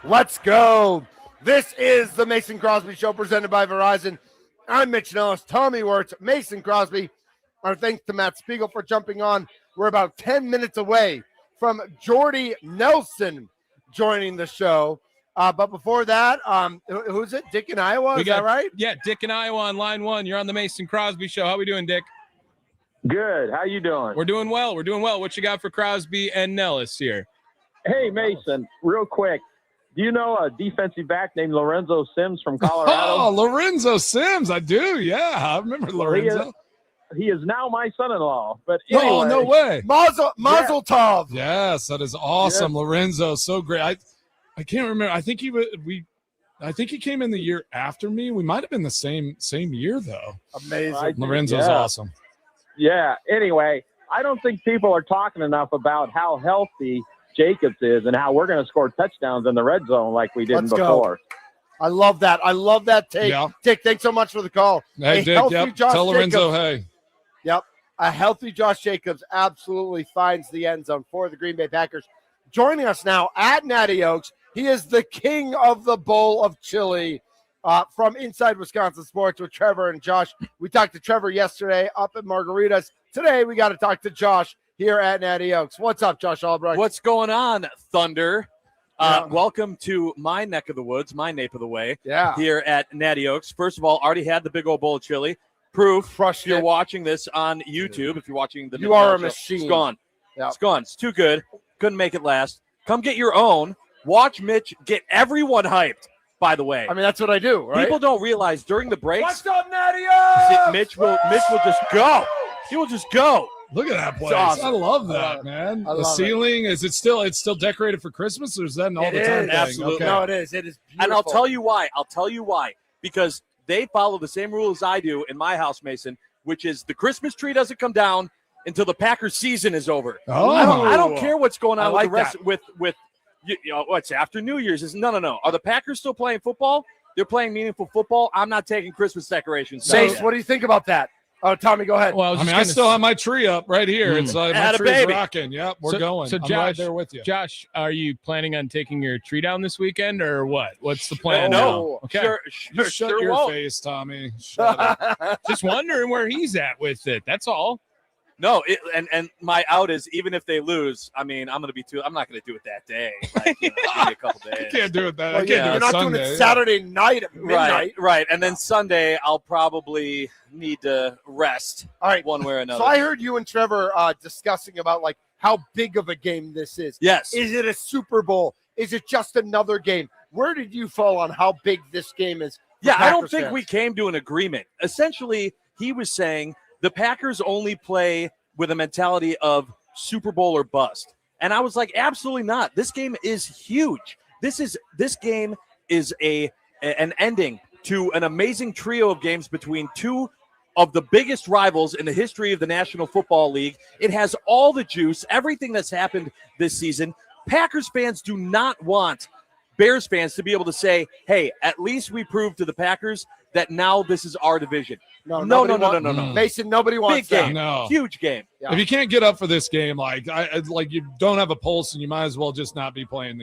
Let's go. This is the Mason Crosby Show presented by Verizon. I'm Mitch Nellis, Tommy Wirtz, Mason Crosby. Our thanks to Matt Spiegel for jumping on. We're about 10 minutes away from Jordy Nelson joining the show. But before that, who's it? Dick in Iowa? Is that right? Yeah, Dick in Iowa on line 1. You're on the Mason Crosby Show. How we doing, Dick? Good. How you doing? We're doing well. What you got for Crosby and Nellis here? Hey, Mason, real quick. Do you know a defensive back named Lorenzo Sims from Colorado? Oh, Lorenzo Sims. I do. Yeah, I remember Lorenzo. He is now my son-in-law. But anyway, Oh, no way. Mazel tov. Yes, that is awesome. Yeah. Lorenzo, so great. I can't remember. I think he came in the year after me. We might have been the same year though. Amazing. Lorenzo's awesome. Yeah. Anyway, I don't think people are talking enough about how healthy Jacobs is and how we're going to score touchdowns in the red zone like we did before. I love that. I love that take. Yeah. Dick, thanks so much for the call. Hey, Dick, tell Lorenzo, hey. Yep. A healthy Josh Jacobs absolutely finds the end zone for the Green Bay Packers. Joining us now at Natty Oaks, he is the king of the bowl of chili from Inside Wisconsin Sports with Trevor and Josh. We talked to Trevor yesterday up at Margaritas. Today, we got to talk to Josh here at Natty Oaks. What's up, Josh Albrecht? What's going on, Thunder? Welcome to my neck of the woods, my nape of the way. Yeah. Here at Natty Oaks. First of all, already had the big old bowl of chili. Proof you're watching this on YouTube. If you're watching the you are a show, machine. It's gone. Yep. It's gone. It's too good. Couldn't make it last. Come get your own. Watch Mitch get everyone hyped. By the way, I mean that's what I do. Right? People don't realize during the breaks. What's up, Natty Oaks? Mitch will just go. He will just go. Look at that place. Awesome. I love that, man. The ceiling, is it still decorated for Christmas, or is that an all the time thing? Absolutely. Okay. No, it is. It is beautiful. And I'll tell you why. Because they follow the same rule as I do in my house, Mason, which is the Christmas tree doesn't come down until the Packers season is over. Oh. I don't care what's going on like with the rest with you know, what's after New Year's. No. Are the Packers still playing football? They're playing meaningful football. I'm not taking Christmas decorations. Sace, what do you think about that? Oh, Tommy, go ahead. Well, I still have my tree up right here. It's my tree's rocking. Yep, we're going. So I'm Josh, right there with you. Josh, are you planning on taking your tree down this weekend, or what? What's the plan? No. Okay. Shut your won't. face, Tommy. Shut up. Just wondering where he's at with it. That's all. No, and my out is even if they lose, I mean, I'm not going to do it that day. Like, give me a couple days. I can't do it that. Well, I can't do you're it not Sunday. doing it Saturday night at midnight. Right. And then Sunday, I'll probably need to rest. All right, one way or another. So I heard you and Trevor discussing about like how big of a game this is. Yes. Is it a Super Bowl? Is it just another game? Where did you fall on how big this game is? Yeah, I don't think fans? we came to an agreement. Essentially, he was saying the Packers only play with a mentality of Super Bowl or bust. And I was like, absolutely not. This game is huge. This game is an ending to an amazing trio of games between two of the biggest rivals in the history of the National Football League. It has all the juice, everything that's happened this season. Packers fans do not want Bears fans to be able to say, hey, at least we proved to the Packers that now this is our division. No. Mason, nobody wants Big that. game. No. Huge game. Yeah. If you can't get up for this game, like you don't have a pulse, and you might as well just not be playing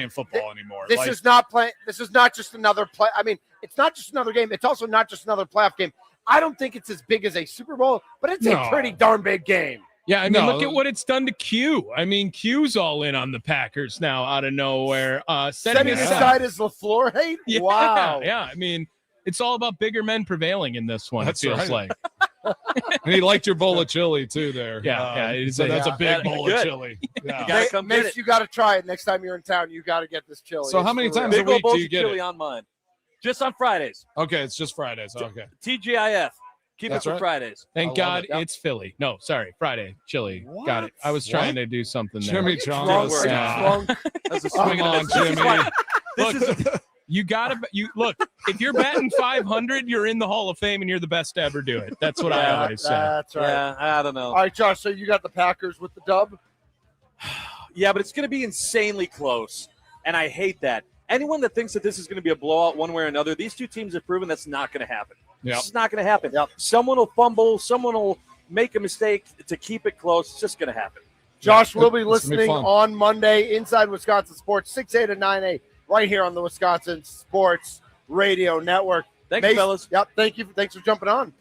football anymore. This is not playing. This is not just another play. I mean, it's not just another game. It's also not just another playoff game. I don't think it's as big as a Super Bowl, but it's a pretty darn big game. Yeah, I mean, look at what it's done to Q. I mean, Q's all in on the Packers now out of nowhere. Setting aside his LaFleur hate? Yeah, wow. Yeah, I mean, it's all about bigger men prevailing in this one, That's it feels right. like. And he liked your bowl of chili, too, there. It's so that's a big bowl good. of chili. Yeah. You gotta come get Mace, it. you got to try it next time you're in town. You got to get this chili. So It's how many for real. times a Big old week bowls do you of get chili it? on mine. Just on Fridays. Okay, it's just Fridays. Okay. TGIF. Keep That's it for right. Fridays. Thank I God love it. it's Philly. No, sorry, Friday, chili. Got it. I was trying to do something there. Jimmy Drunk, Chongus. drunk. That's a Come swing on, and a miss. Jimmy. Look, you look. If you're batting 500, you're in the Hall of Fame, and you're the best to ever do it. That's what I always say. That's right. Yeah, I don't know. All right, Josh, so you got the Packers with the dub? Yeah, but it's going to be insanely close, and I hate that. Anyone that thinks that this is going to be a blowout one way or another, these two teams have proven that's not going to happen. Yep. It's not going to happen. Yep. Someone will fumble. Someone will make a mistake to keep it close. It's just going to happen. Josh will be It's gonna be listening fun. on Monday inside Wisconsin Sports, 6A to 9A right here on the Wisconsin Sports Radio Network. Thank you, fellas. Yep, thank you. Thanks for jumping on.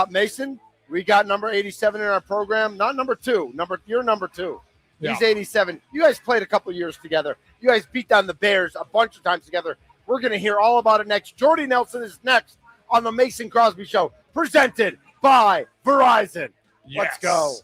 Mason, we got number 87 in our program. Not number 2. You're number 2. Yeah. He's 87. You guys played a couple years together. You guys beat down the Bears a bunch of times together. We're going to hear all about it next. Jordy Nelson is next on the Mason Crosby Show, presented by Verizon. Let's go.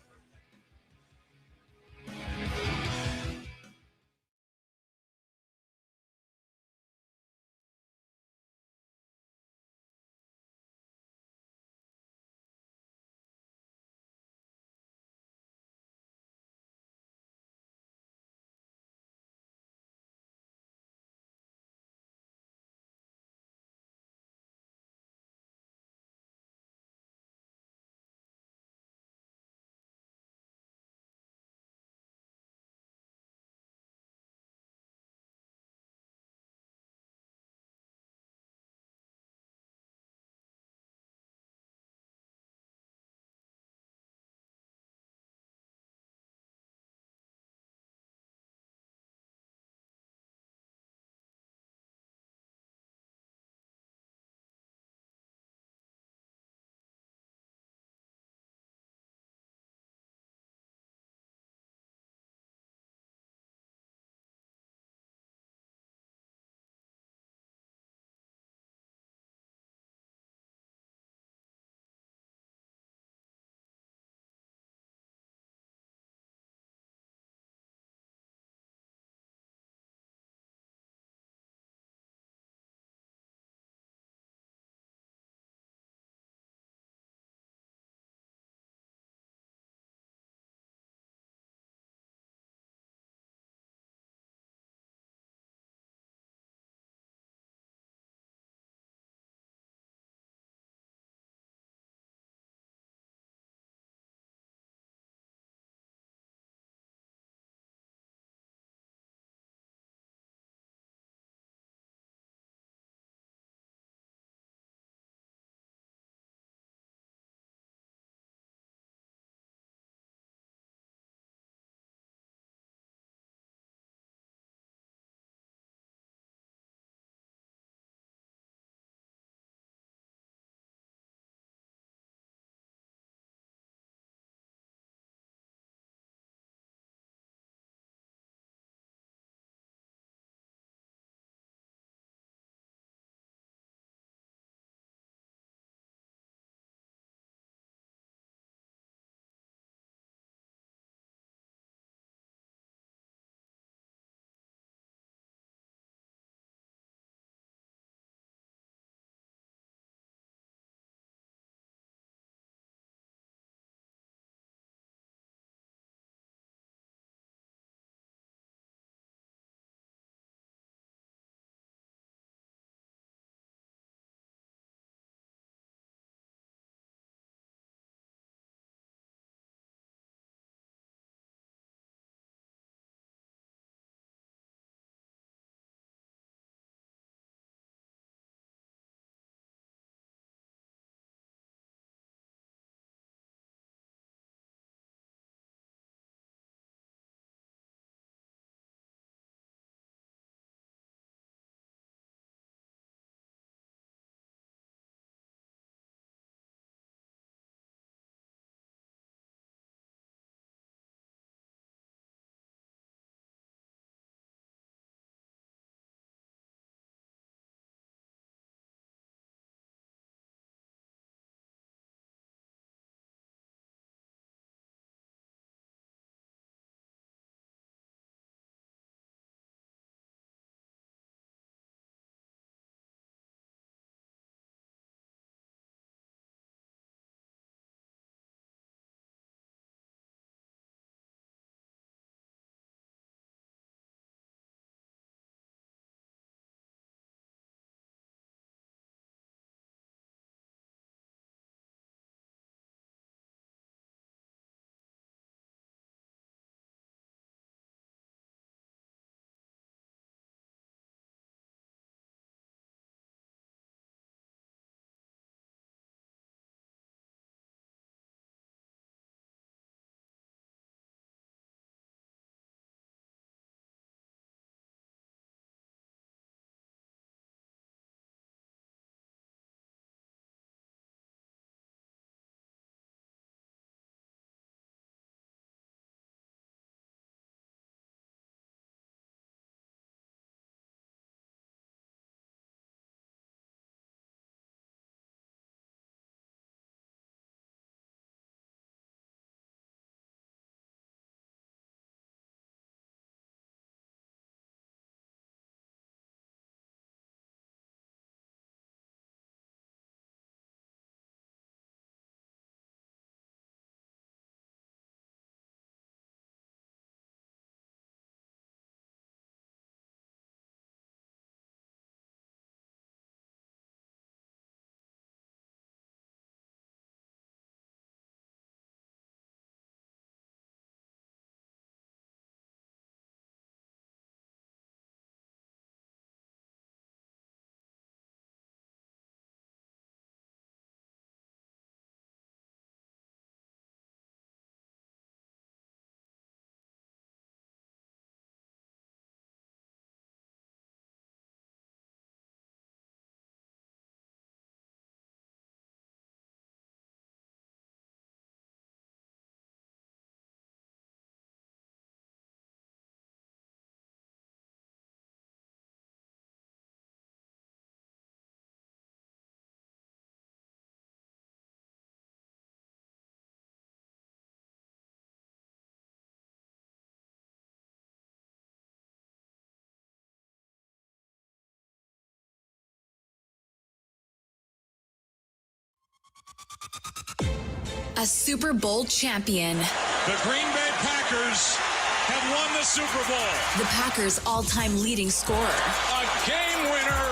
A Super Bowl champion. The Green Bay Packers have won the Super Bowl. The Packers' all-time leading scorer. A game winner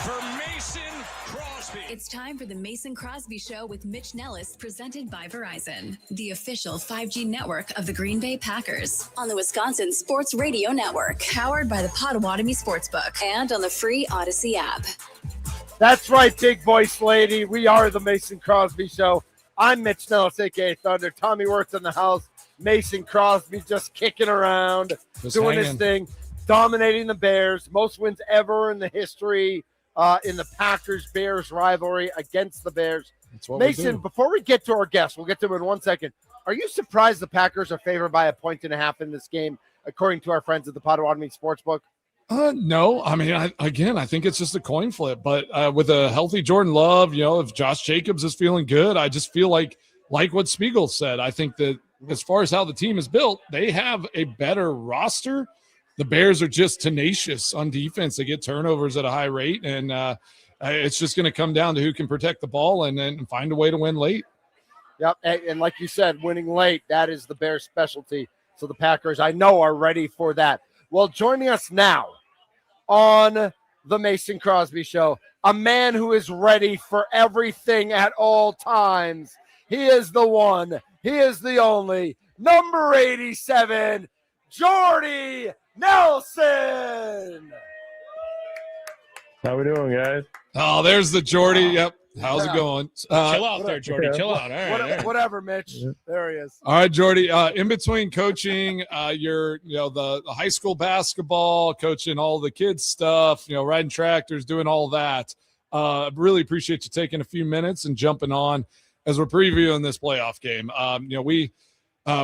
for Mason Crosby. It's time for the Mason Crosby Show with Mitch Nellis, presented by Verizon, the official 5G network of the Green Bay Packers, on the Wisconsin Sports Radio Network, powered by the Potawatomi Sportsbook, and on the free Odyssey app. That's right, big voice lady. We are the Mason Crosby Show. I'm Mitch Nellis, a.k.a. Thunder. Tommy Wirtz in the house. Mason Crosby just kicking around, doing his thing, dominating the Bears. Most wins ever in the history in the Packers-Bears rivalry against the Bears. Mason, before we get to our guests, we'll get to him in 1 second. Are you surprised the Packers are favored by 1.5 in this game, according to our friends at the Potawatomi Sportsbook? No, I mean, I think it's just a coin flip. But with a healthy Jordan Love, if Josh Jacobs is feeling good, I just feel like what Spiegel said. I think that as far as how the team is built, they have a better roster. The Bears are just tenacious on defense. They get turnovers at a high rate, and it's just going to come down to who can protect the ball and then find a way to win late. Yep, and like you said, winning late, that is the Bears' specialty. So the Packers, I know, are ready for that. Well, joining us now on the Mason Crosby Show, a man who is ready for everything at all times. He is the one, he is the only, number 87, Jordy Nelson. How we doing, guys? Oh, there's the Jordy. Yep. How's it going? Chill out there, Jordy. Chill out. All right. Whatever, Mitch. There he is. All right, Jordy. In between coaching, you're the high school basketball, coaching all the kids stuff, riding tractors, doing all that. Really appreciate you taking a few minutes and jumping on as we're previewing this playoff game.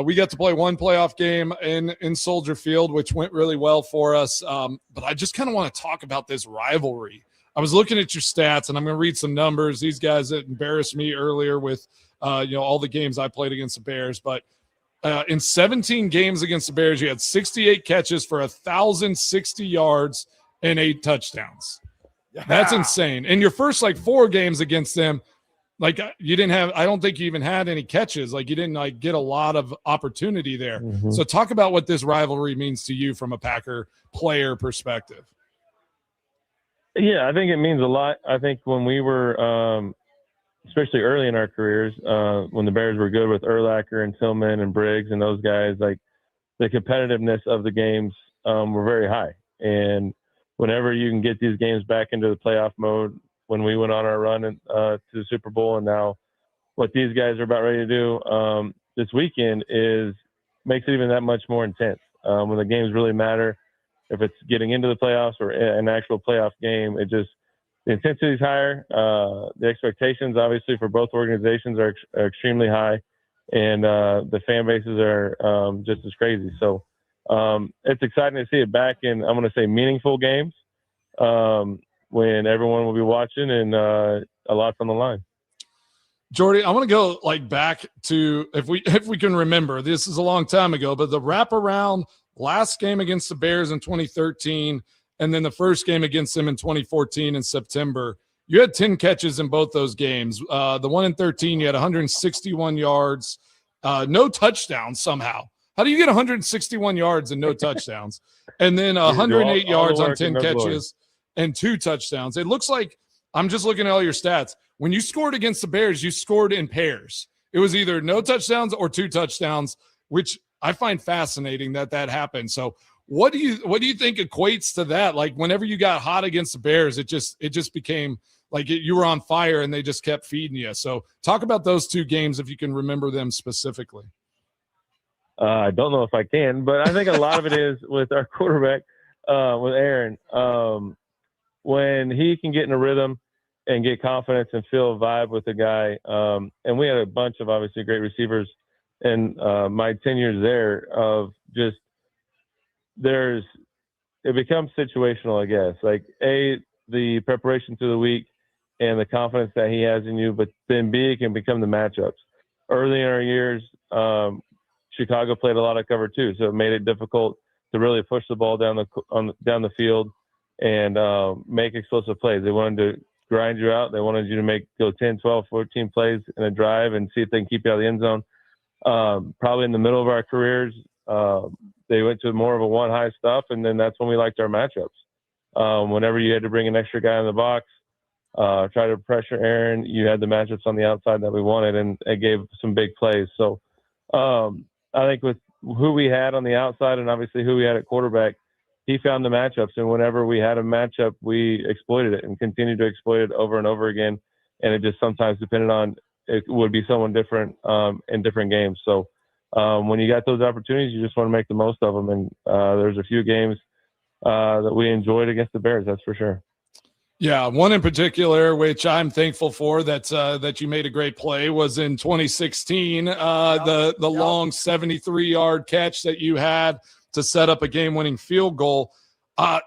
We got to play one playoff game in Soldier Field, which went really well for us. But I just kind of want to talk about this rivalry. I was looking at your stats, and I'm going to read some numbers. These guys that embarrassed me earlier with, all the games I played against the Bears. But in 17 games against the Bears, you had 68 catches for 1,060 yards and 8 touchdowns. Yeah. That's insane. In your first, 4 games against them, you didn't have – I don't think you even had any catches. You didn't, get a lot of opportunity there. Mm-hmm. So talk about what this rivalry means to you from a Packer player perspective. Yeah, I think it means a lot. I think when we were, especially early in our careers, when the Bears were good with Urlacher and Tillman and Briggs and those guys, the competitiveness of the games were very high. And whenever you can get these games back into the playoff mode, when we went on our run to the Super Bowl, and now what these guys are about ready to do this weekend makes it even that much more intense. When the games really matter. If it's getting into the playoffs or an actual playoff game, the intensity is higher. The expectations, obviously, for both organizations are extremely high, and the fan bases are just as crazy. So it's exciting to see it back in, I'm going to say, meaningful games when everyone will be watching and a lot's on the line. Jordy, I want to go back to if we can remember. This is a long time ago, but the wraparound last game against the Bears in 2013, and then the first game against them in 2014 in September. You had 10 catches in both those games. The one in 13, you had 161 yards, no touchdowns somehow. How do you get 161 yards and no touchdowns? And then 108 yards on 10 catches and 2 touchdowns. It looks like, I'm just looking at all your stats. When you scored against the Bears, you scored in pairs. It was either no touchdowns or 2 touchdowns, which I find fascinating that happened. So what do you think equates to that? Whenever you got hot against the Bears, it just became you were on fire and they just kept feeding you. So talk about those 2 games if you can remember them specifically. I don't know if I can, but I think a lot of it is with our quarterback, with Aaron. When he can get in a rhythm and get confidence and feel a vibe with the guy. And we had a bunch of obviously great receivers. And my 10 years there of just it becomes situational, I guess. The preparation through the week and the confidence that he has in you, but then B, it can become the matchups. Early in our years, Chicago played a lot of cover too, so it made it difficult to really push the ball down the field and make explosive plays. They wanted to grind you out. They wanted you to go 10, 12, 14 plays in a drive and see if they can keep you out of the end zone. Probably in the middle of our careers, they went to more of a one high stuff, and then that's when we liked our matchups. Whenever you had to bring an extra guy in the box, try to pressure Aaron, you had the matchups on the outside that we wanted, and it gave some big plays. So I think with who we had on the outside and obviously who we had at quarterback, he found the matchups, and whenever we had a matchup, we exploited it and continued to exploit it over and over again. And it just sometimes depended on it would be someone different in different games. So when you got those opportunities, you just want to make the most of them. And there's a few games that we enjoyed against the Bears, that's for sure. Yeah, one in particular, which I'm thankful for, that you made a great play, was in 2016. The long 73-yard catch that you had to set up a game-winning field goal. Talk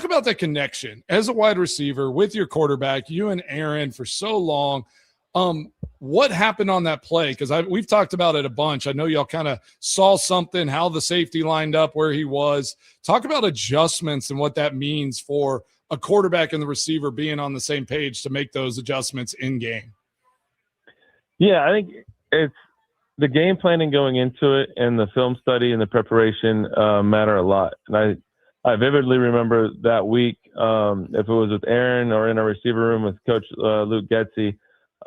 about that connection as a wide receiver with your quarterback, you and Aaron for so long. What happened on that play? Because we've talked about it a bunch. I know y'all kind of saw something, how the safety lined up, where he was. Talk about adjustments and what that means for a quarterback and the receiver being on the same page to make those adjustments in game. Yeah, I think it's the game planning going into it and the film study and the preparation matter a lot. And I vividly remember that week, if it was with Aaron or in our receiver room with Coach Luke Getsy,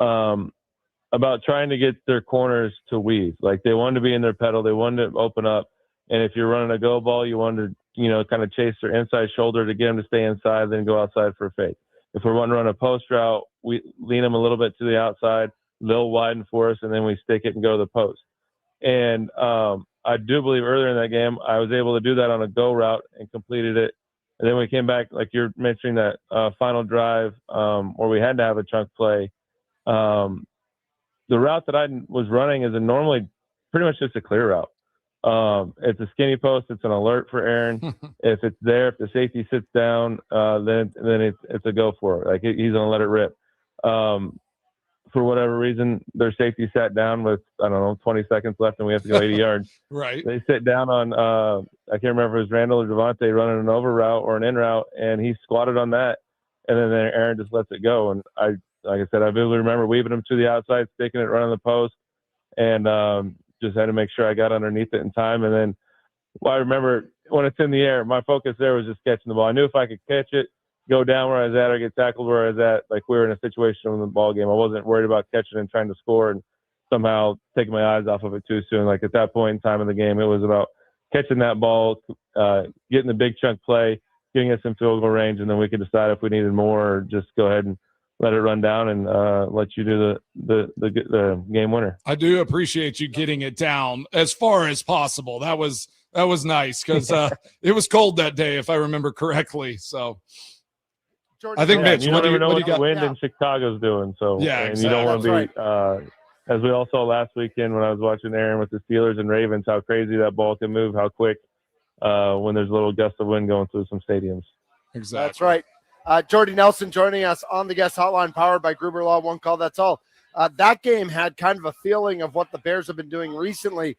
about trying to get their corners to weave. Like they wanted to be in their pedal. They wanted to open up. And if you're running a go ball, you wanted to, kind of chase their inside shoulder to get them to stay inside, then go outside for a fake. If we're wanting to run a post route, we lean them a little bit to the outside, they'll widen for us, and then we stick it and go to the post. And I do believe earlier in that game, I was able to do that on a go route and completed it. And then we came back, like you're mentioning, that final drive where we had to have a chunk play. The route that I was running is normally pretty much just a clear route. It's a skinny post. It's an alert for Aaron. If it's there, if the safety sits down, then it's a go for it. Like he's going to let it rip. For whatever reason, their safety sat down with, 20 seconds left and we have to go 80 yards. Right. They sit down on, I can't remember if it was Randall or Devontae running an over route or an in route, and he squatted on that. And then Aaron just lets it go. And like I said, I vividly remember weaving him to the outside, sticking it right on the post, and just had to make sure I got underneath it in time. And then I remember when it's in the air, my focus there was just catching the ball. I knew if I could catch it, go down where I was at, or get tackled where I was at, like we were in a situation in the ball game. I wasn't worried about catching and trying to score and somehow taking my eyes off of it too soon. Like at that point in time in the game, it was about catching that ball, getting the big chunk play, getting us in field goal range, and then we could decide if we needed more or just go ahead and let it run down and let you do the game winner. I do appreciate you getting it down as far as possible. That was nice because it was cold that day, if I remember correctly. So Jordy, I think, Mitch, you what do never know you what the got? wind in Chicago's doing. So Yeah, and exactly. you don't want to be That's as we all saw last weekend when I was watching Aaron with the Steelers and Ravens, how crazy that ball can move, how quick when there's a little gust of wind going through some stadiums. Exactly. That's right. Jordy Nelson joining us on the guest hotline, powered by Gruber Law. One call, that's all. That game had kind of a feeling of what the Bears have been doing recently.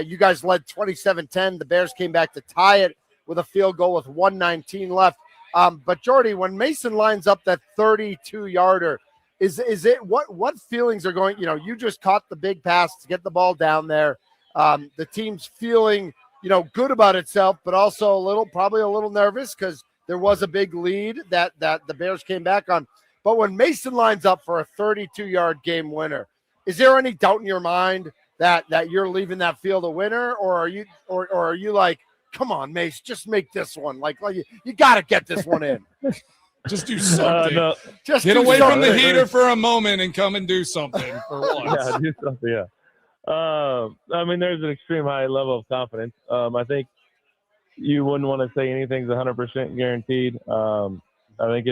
You guys led 27-10. The Bears came back to tie it with a field goal with 1:19 left. But Jordy, when Mason lines up that 32-yarder, is it what feelings are going? You just caught the big pass to get the ball down there. The team's feeling good about itself, but also probably a little nervous because there was a big lead that the Bears came back on. But when Mason lines up for a 32-yard game winner, is there any doubt in your mind that you're leaving that field a winner, or are you like, come on, Mace, just make this one. Like you got to get this one in. Just do something. No. Just get do away something. from the heater for a moment and come and do something for once. Yeah, do something. Yeah. There's an extreme high level of confidence. I think you wouldn't want to say anything's 100% guaranteed. I think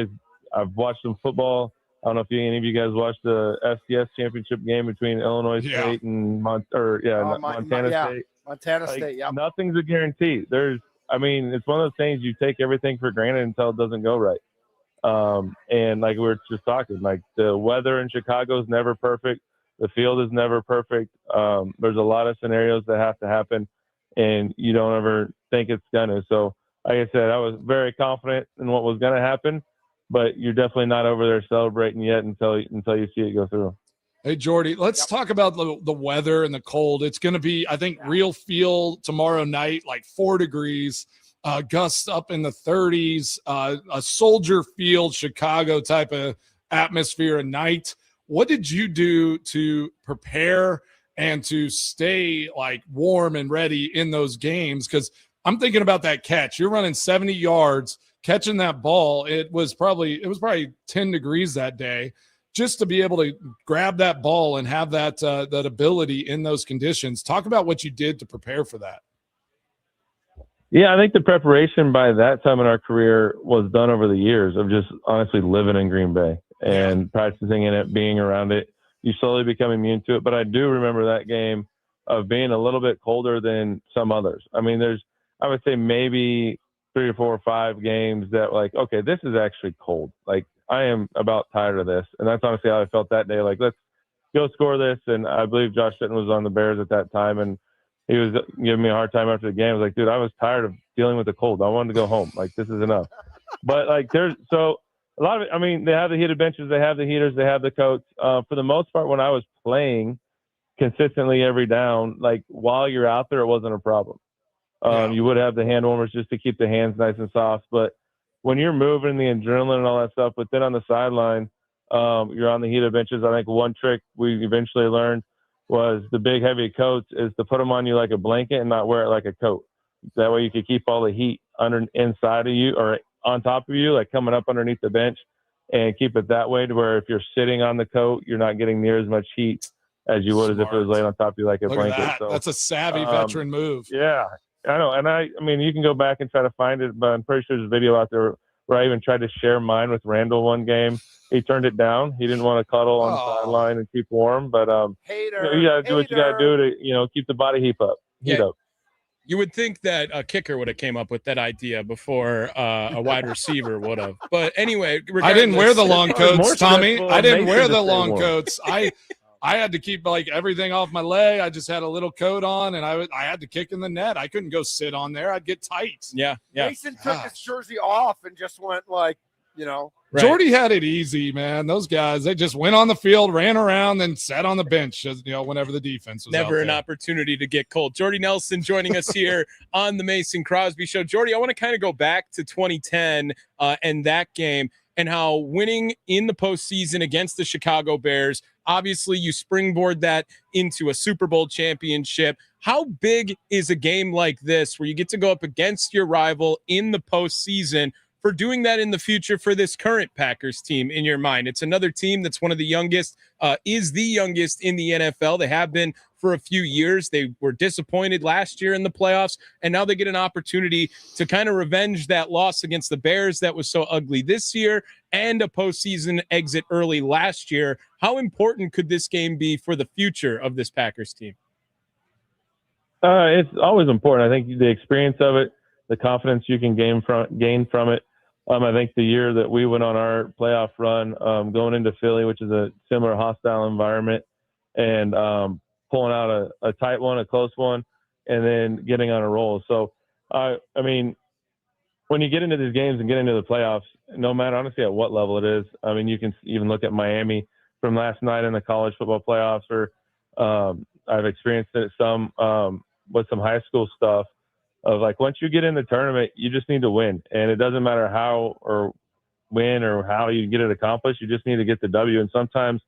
I've watched some football. I don't know if any of you guys watched the FCS championship game between Illinois State and Montana State. Montana State, yeah. Nothing's a guarantee. It's one of those things you take everything for granted until it doesn't go right. And like we were just talking, like the weather in Chicago is never perfect. The field is never perfect. There's a lot of scenarios that have to happen, and you don't ever think it's gonna. So, like I said, I was very confident in what was gonna happen. but you're definitely not over there celebrating yet until you see it go through. Hey, Jordy, let's talk about the weather and the cold. It's going to be, I think, real feel tomorrow night, like 4 degrees, gusts up in the 30s, a Soldier Field, Chicago type of atmosphere at night. What did you do to prepare and to stay like warm and ready in those games? Because I'm thinking about that catch. You're running 70 yards, catching that ball. It was probably 10 degrees that day. Just to be able to grab that ball and have that ability in those conditions. Talk about what you did to prepare for that. Yeah, I think the preparation by that time in our career was done over the years of just honestly living in Green Bay and practicing in it, being around it. You slowly become immune to it. But I do remember that game of being a little bit colder than some others. I mean, I would say maybe 3 or 4 or 5 games that like, okay, this is actually cold. Like, I am about tired of this. And that's honestly how I felt that day. Like, let's go score this. And I believe Josh Sitton was on the Bears at that time. And he was giving me a hard time after the game. I was like, dude, I was tired of dealing with the cold. I wanted to go home. Like, this is enough. But like, so a lot of it, I mean, they have the heated benches, they have the heaters, they have the coats. For the most part, when I was playing consistently every down, like while you're out there, it wasn't a problem. You would have the hand warmers just to keep the hands nice and soft. But when you're moving, the adrenaline and all that stuff, but then on the sideline, you're on the heated benches. I think one trick we eventually learned was the big heavy coats is to put them on you like a blanket and not wear it like a coat. That way you could keep all the heat inside of you or on top of you, like coming up underneath the bench, and keep it that way to where if you're sitting on the coat, you're not getting near as much heat as you would as if it was laid on top of you like a blanket. That. So that's a savvy veteran move. Yeah, I know. And I mean, you can go back and try to find it, but I'm pretty sure there's a video out there where I even tried to share mine with Randall one game. He turned it down. He didn't want to cuddle on the sideline and keep warm. But you got to do what you got to do to, keep the body heat up. You would think that a kicker would have came up with that idea before a wide receiver would have. But anyway, I didn't wear the long coats, Tommy. I didn't wear the long coats. I had to keep like everything off my leg. I just had a little coat on, and I had to kick in the net. I couldn't go sit on there. I'd get tight. Yeah. Mason took his jersey off and just went like, Right. Jordy had it easy, man. Those guys, they just went on the field, ran around, and sat on the bench, whenever the defense was never out an there. Opportunity to get cold. Jordy Nelson joining us here on the Mason Crosby Show. Jordy, I want to kind of go back to 2010 and that game and how winning in the postseason against the Chicago Bears, obviously you springboard that into a Super Bowl championship. How big is a game like this where you get to go up against your rival in the postseason for doing that in the future for this current Packers team in your mind? It's another team that's one of the youngest, is the youngest in the NFL. They have been for a few years. They were disappointed last year in the playoffs, and now they get an opportunity to kind of revenge that loss against the Bears that was so ugly this year and a postseason exit early last year. How important could this game be for the future of this Packers team? It's always important. I think the experience of it, the confidence you can gain from it. I think the year that we went on our playoff run, going into Philly, which is a similar hostile environment, and pulling out a tight one, a close one, and then getting on a roll. So, I mean, when you get into these games and get into the playoffs, no matter honestly at what level it is, I mean, you can even look at Miami from last night in the college football playoffs, or I've experienced it some with some high school stuff. Of like, once you get in the tournament, you just need to win. And it doesn't matter how or when or how you get it accomplished. You just need to get the W. And sometimes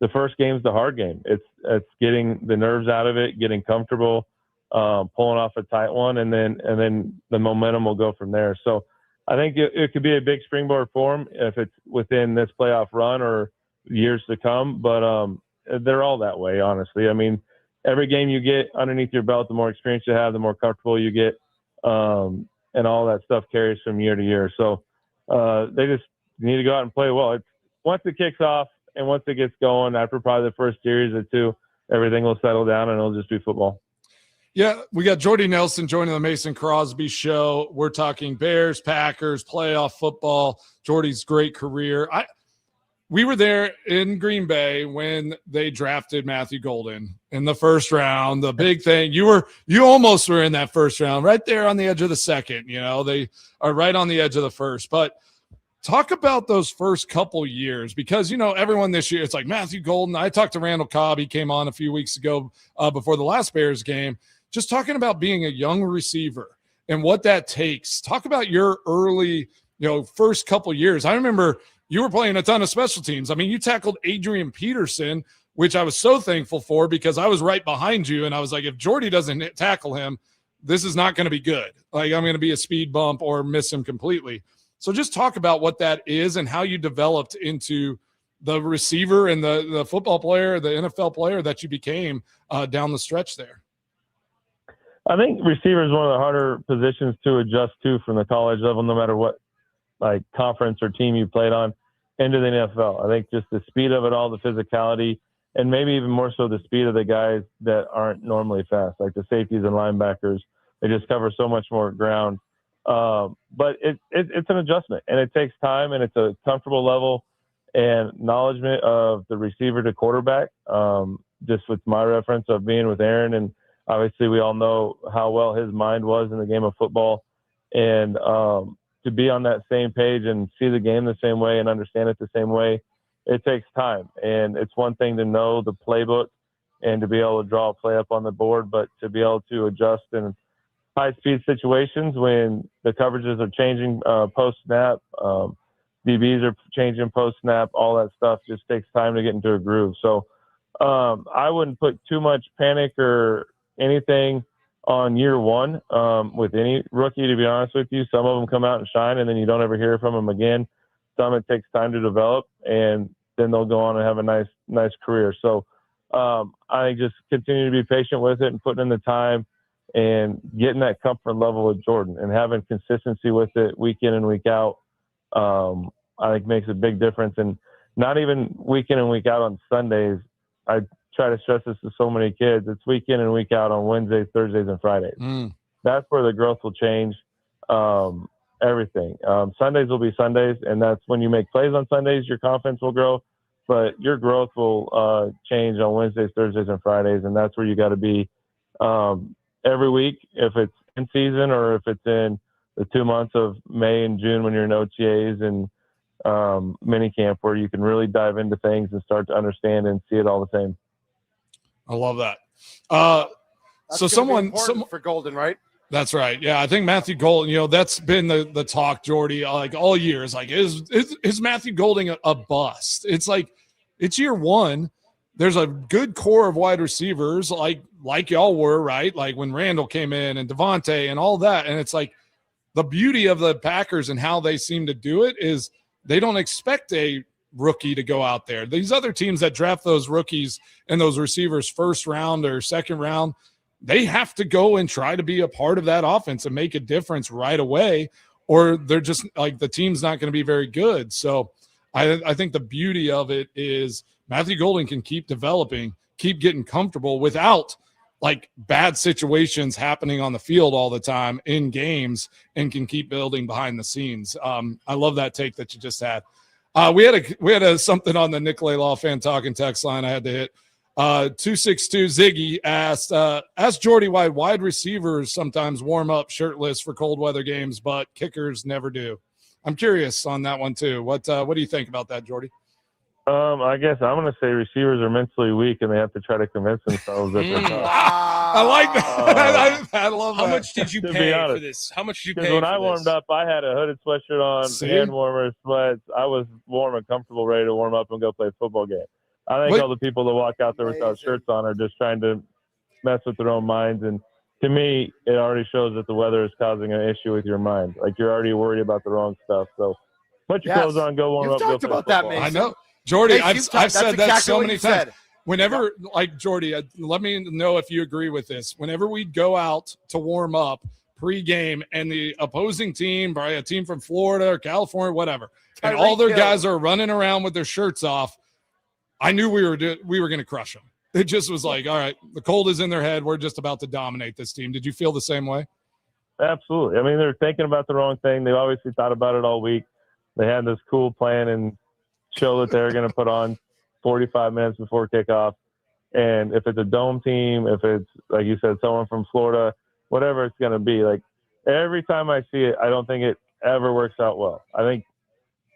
the first game's the hard game. It's getting the nerves out of it, getting comfortable, pulling off a tight one, and then the momentum will go from there. So I think it could be a big springboard for them if it's within this playoff run or years to come. But they're all that way, honestly. I mean, every game you get underneath your belt, the more experience you have, the more comfortable you get, and all that stuff carries from year to year. So they just need to go out and play well. Once it kicks off and once it gets going, after probably the first series or two, everything will settle down and it'll just be football. Yeah, we got Jordy Nelson joining the Mason Crosby Show. We're talking Bears, Packers, playoff football, Jordy's great career. We were there in Green Bay when they drafted Matthew Golden in the first round. The big thing, you almost were in that first round, right there on the edge of the second. They are right on the edge of the first. But Talk about those first couple years, because, everyone this year, it's like Matthew Golden. I talked to Randall Cobb. He came on a few weeks ago before the last Bears game, just talking about being a young receiver and what that takes. Talk about your early, first couple years. I remember you were playing a ton of special teams. I mean, you tackled Adrian Peterson, which I was so thankful for because I was right behind you. And I was like, if Jordy doesn't tackle him, this is not going to be good. Like, I'm going to be a speed bump or miss him completely. So just talk about what that is and how you developed into the receiver and the football player, the NFL player that you became down the stretch there. I think receiver is one of the harder positions to adjust to from the college level, no matter what conference or team you played on, into the NFL. I think just the speed of it all, the physicality, and maybe even more so the speed of the guys that aren't normally fast, like the safeties and linebackers. They just cover so much more ground. But it's an adjustment, and it takes time, and it's a comfortable level and acknowledgement of the receiver to quarterback. Just with my reference of being with Aaron, and obviously we all know how well his mind was in the game of football, and to be on that same page and see the game the same way and understand it the same way, it takes time. And it's one thing to know the playbook and to be able to draw a play up on the board, but to be able to adjust in high-speed situations when the coverages are changing post-snap, DBs are changing post-snap, all that stuff just takes time to get into a groove. So I wouldn't put too much panic or anything on year one with any rookie, to be honest with you. Some of them come out and shine, and then you don't ever hear from them again. Some it takes time to develop, and then they'll go on and have a nice career. So I think just continue to be patient with it and putting in the time and getting that comfort level with Jordan and having consistency with it week in and week out, I think makes a big difference. And not even week in and week out on Sundays. I try to stress this to so many kids. It's week in and week out on Wednesdays, Thursdays, and Fridays. That's where the growth will change everything. Sundays will be Sundays, and that's when you make plays on Sundays, your confidence will grow, but your growth will change on Wednesdays, Thursdays, and Fridays, and that's where you got to be every week, if it's in season or if it's in the 2 months of May and June when you're in OTAs and mini camp, where you can really dive into things and start to understand and see it all the same. I love that. So someone for Golden, right? That's right. Yeah, I think Matthew Golden, that's been the talk, Jordy, like all year. Is like, is Matthew Golden a bust? It's like, it's year one. There's a good core of wide receivers like y'all were, right? Like when Randall came in and Devontae and all that. And it's like the beauty of the Packers and how they seem to do it is they don't expect a rookie to go out there. These other teams that draft those rookies and those receivers first round or second round, they have to go and try to be a part of that offense and make a difference right away, or they're just like the team's not going to be very good. So I think the beauty of it is Matthew Golden can keep developing, keep getting comfortable without like bad situations happening on the field all the time in games, and can keep building behind the scenes. I love that take that you just had. We had a something on the Nicolay Law Fan Talking text line I had to hit. 262 Ziggy asked, ask Jordy why wide receivers sometimes warm up shirtless for cold weather games, but kickers never do. I'm curious on that one too. What do you think about that, Jordy? I guess I'm going to say receivers are mentally weak and they have to try to convince themselves that they're tough. I like that. I love that. How much did you pay for this? How much did you pay? When I warmed up, I had a hooded sweatshirt on, hand warmers, sweats. I was warm and comfortable, ready to warm up and go play a football game. I think all the people that walk out there without shirts on are just trying to mess with their own minds. And to me, it already shows that the weather is causing an issue with your mind. Like you're already worried about the wrong stuff. So put your clothes on, go warm up. You've talked about that, Mason. I know. Jordy, Hey, I've said that exactly so many times. Said. Whenever, like Jordy, let me know if you agree with this. Whenever we go out to warm up pre-game and the opposing team, probably a team from Florida or California, whatever, and all their guys are running around with their shirts off, I knew we were going to crush them. It just was like, all right, the cold is in their head. We're just about to dominate this team. Did you feel the same way? Absolutely. I mean, they're thinking about the wrong thing. They obviously thought about it all week. They had this cool plan and show that they're going to put on 45 minutes before kickoff. And if it's a dome team, if it's, like you said, someone from Florida, whatever it's going to be, like every time I see it, I don't think it ever works out well. I think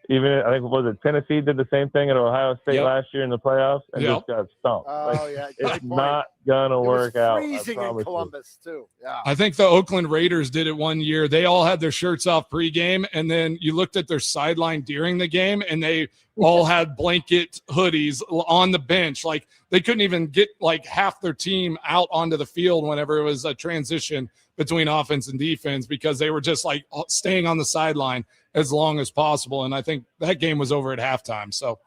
even I think was it Tennessee did the same thing at Ohio State last year in the playoffs and just got stumped. Oh, yeah. It's not gonna work out. Freezing in Columbus too. Yeah. I think the Oakland Raiders did it one year. They all had their shirts off pregame, and then you looked at their sideline during the game, and they all had blanket hoodies on the bench. Like they couldn't even get like half their team out onto the field whenever it was a transition between offense and defense because they were just like staying on the sideline as long as possible. And I think that game was over at halftime. So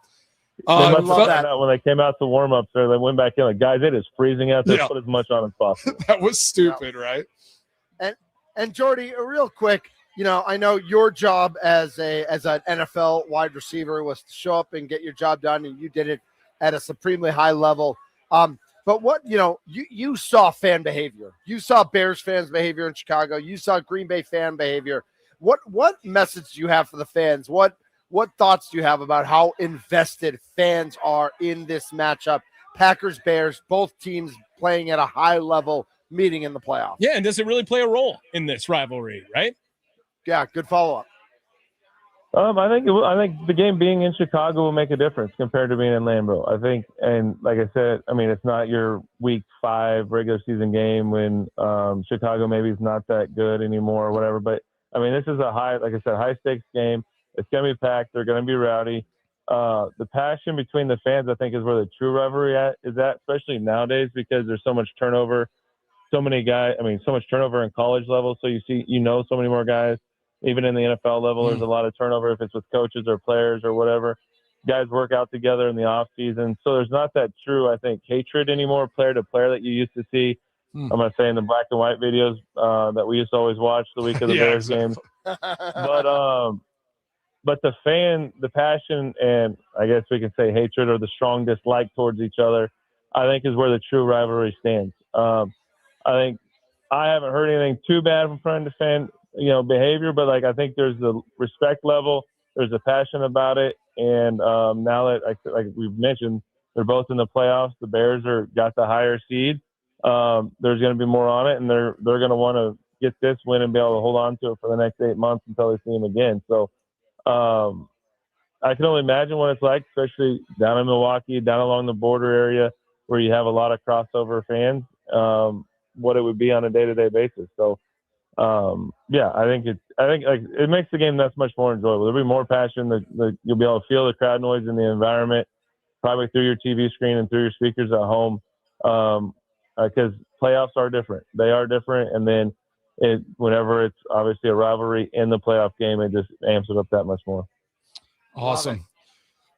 they must have that out when they came out to warm ups there. They went back in like, guys, it is freezing out there. Put as much on as possible. That was stupid, right? And Jordy, real quick, I know your job as an NFL wide receiver was to show up and get your job done, and you did it at a supremely high level. But what you saw fan behavior. You saw Bears fans' behavior in Chicago. You saw Green Bay fan behavior. What message do you have for the fans? What thoughts do you have about how invested fans are in this matchup? Packers, Bears, both teams playing at a high level, meeting in the playoffs. Yeah, and does it really play a role in this rivalry, right? Yeah, good follow-up. I think the game being in Chicago will make a difference compared to being in Lambeau. I think, and like I said, I mean, it's not your week 5 regular season game when Chicago maybe is not that good anymore or whatever. But I mean, this is a high stakes game. It's going to be packed. They're going to be rowdy. The passion between the fans, I think, is where the true rivalry is at, especially nowadays because there's so much turnover. So many guys, so much turnover in college level. So you see, so many more guys. Even in the NFL level, there's a lot of turnover if it's with coaches or players or whatever. Guys work out together in the off season. So there's not that true, I think, hatred anymore, player to player that you used to see. I'm going to say in the black and white videos that we used to always watch the week of the Bears games. But the passion, and I guess we can say hatred or the strong dislike towards each other, I think is where the true rivalry stands. I think I haven't heard anything too bad from friend to fan, behavior, but I think there's the respect level, there's a passion about it, and now that like we've mentioned, they're both in the playoffs. The Bears got the higher seed. There's going to be more on it, and they're going to want to get this win and be able to hold on to it for the next 8 months until they see him again. So I can only imagine what it's like, especially down in Milwaukee, down along the border area where you have a lot of crossover fans. What it would be on a day-to-day basis. So. I think it makes the game that much more enjoyable. There'll be more passion. You'll be able to feel the crowd noise in the environment, probably through your TV screen and through your speakers at home. Because playoffs are different. They are different, and then whenever it's obviously a rivalry in the playoff game, it just amps it up that much more. Awesome.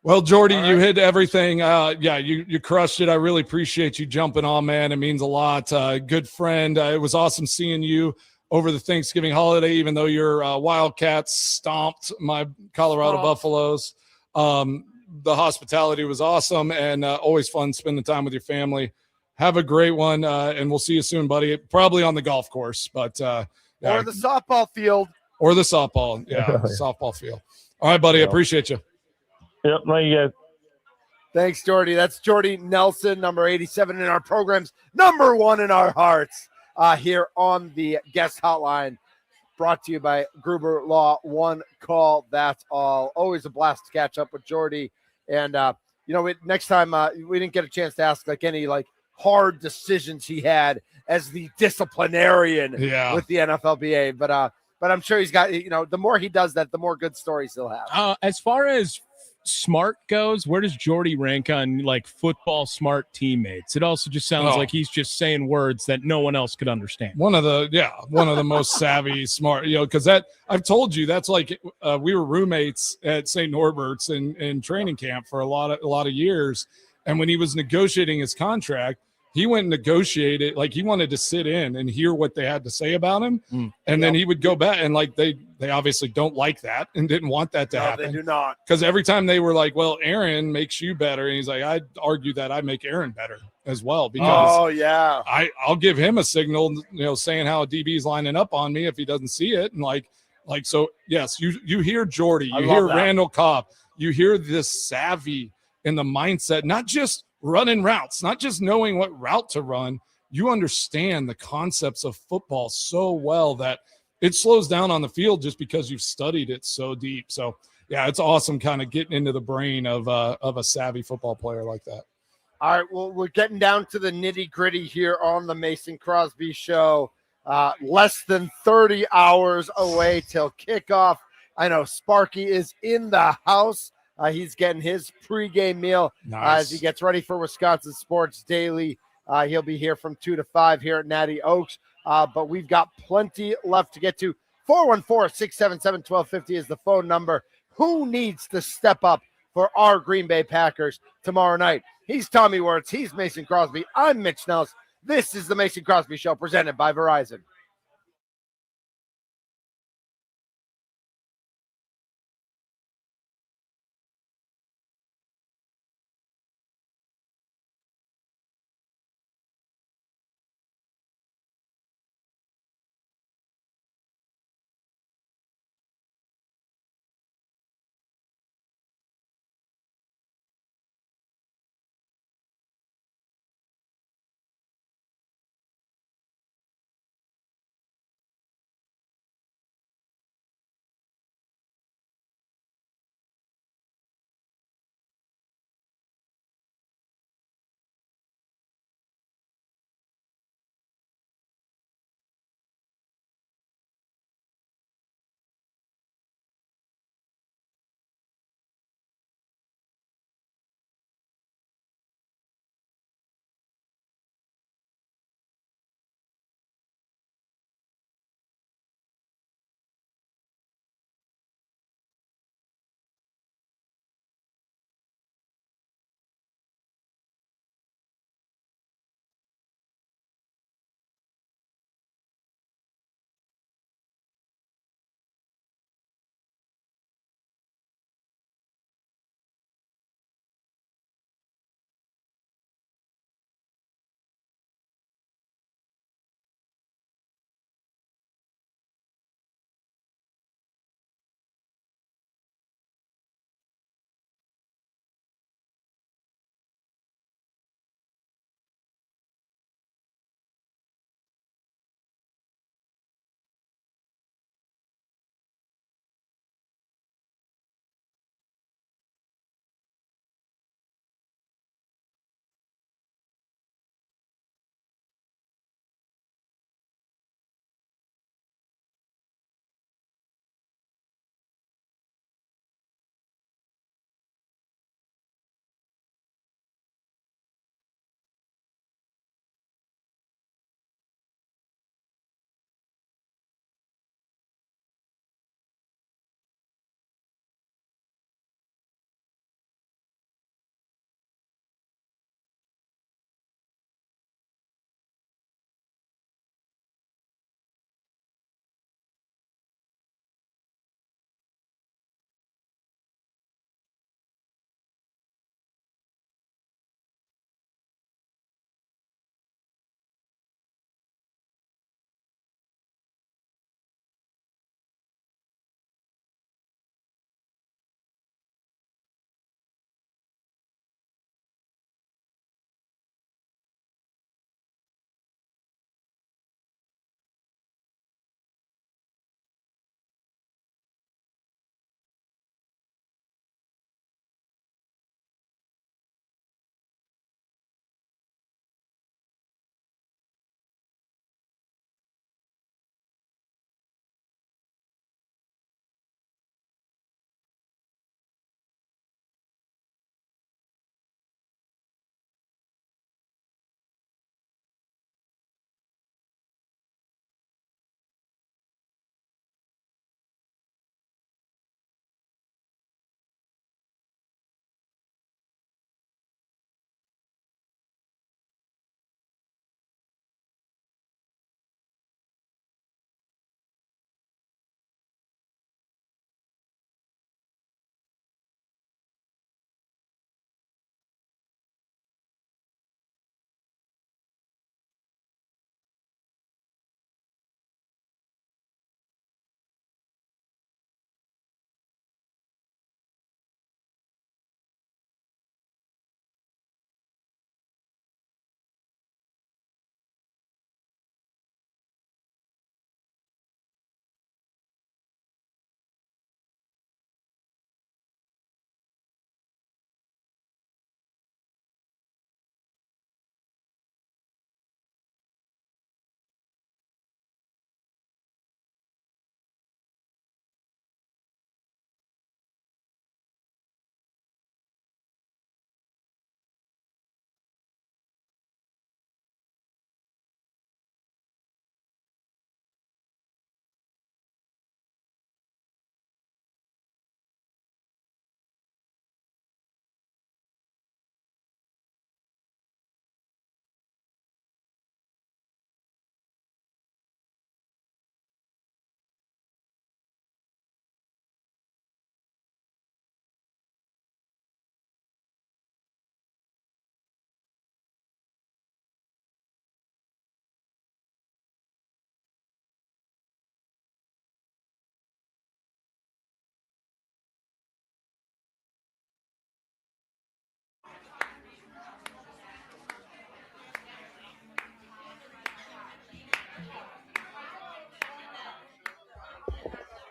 Well, Jordy, you hit everything. You crushed it. I really appreciate you jumping on, man. It means a lot. Good friend. It was awesome seeing you over the Thanksgiving holiday, even though your Wildcats stomped my Colorado Buffaloes. The hospitality was awesome, and always fun spending time with your family. Have a great one, and we'll see you soon, buddy. Probably on the golf course, but or the softball field. Or the softball, softball field. All right, buddy, I appreciate you. Yep, love you guys. Thanks, Jordy. That's Jordy Nelson, number 87 in our programs, number 1 in our hearts. Here on the guest hotline, brought to you by Gruber Law. One call, that's all. Always a blast to catch up with Jordy. And next time we didn't get a chance to ask any hard decisions he had as the disciplinarian with the NFLPA. But I'm sure he's got the more he does that, the more good stories he'll have. As far as smart goes, where does Jordy rank on football smart teammates? It also just sounds like he's just saying words that no one else could understand. One of the most savvy, smart, because that I've told you that's we were roommates at St. Norbert's in training camp for a lot of years, and when he was negotiating his contract, he went and negotiated, he wanted to sit in and hear what they had to say about him. And then he would go back and they obviously don't like that and didn't want that to happen. They do not. Because every time they were well, Aaron makes you better. And he's like, I'd argue that I make Aaron better as well. Because I'll give him a signal, saying how a DB is lining up on me if he doesn't see it. And so yes, you hear Jordy, you hear Randall Cobb, you hear this savvy in the mindset, not just running routes, not just knowing what route to run. You understand the concepts of football so well that it slows down on the field just because you've studied it so deep. So yeah, it's awesome kind of getting into the brain of a savvy football player like that. All right, well, we're getting down to the nitty-gritty here on the Mason Crosby Show. Less than 30 hours away till kickoff. I know Sparky is in the house. He's getting his pregame meal as he gets ready for Wisconsin Sports Daily. He'll be here from 2 to 5 here at Natty Oaks. But we've got plenty left to get to. 414-677-1250 is the phone number. Who needs to step up for our Green Bay Packers tomorrow night? He's Tommy Wirtz. He's Mason Crosby. I'm Mitch Nellis. This is the Mason Crosby Show presented by Verizon.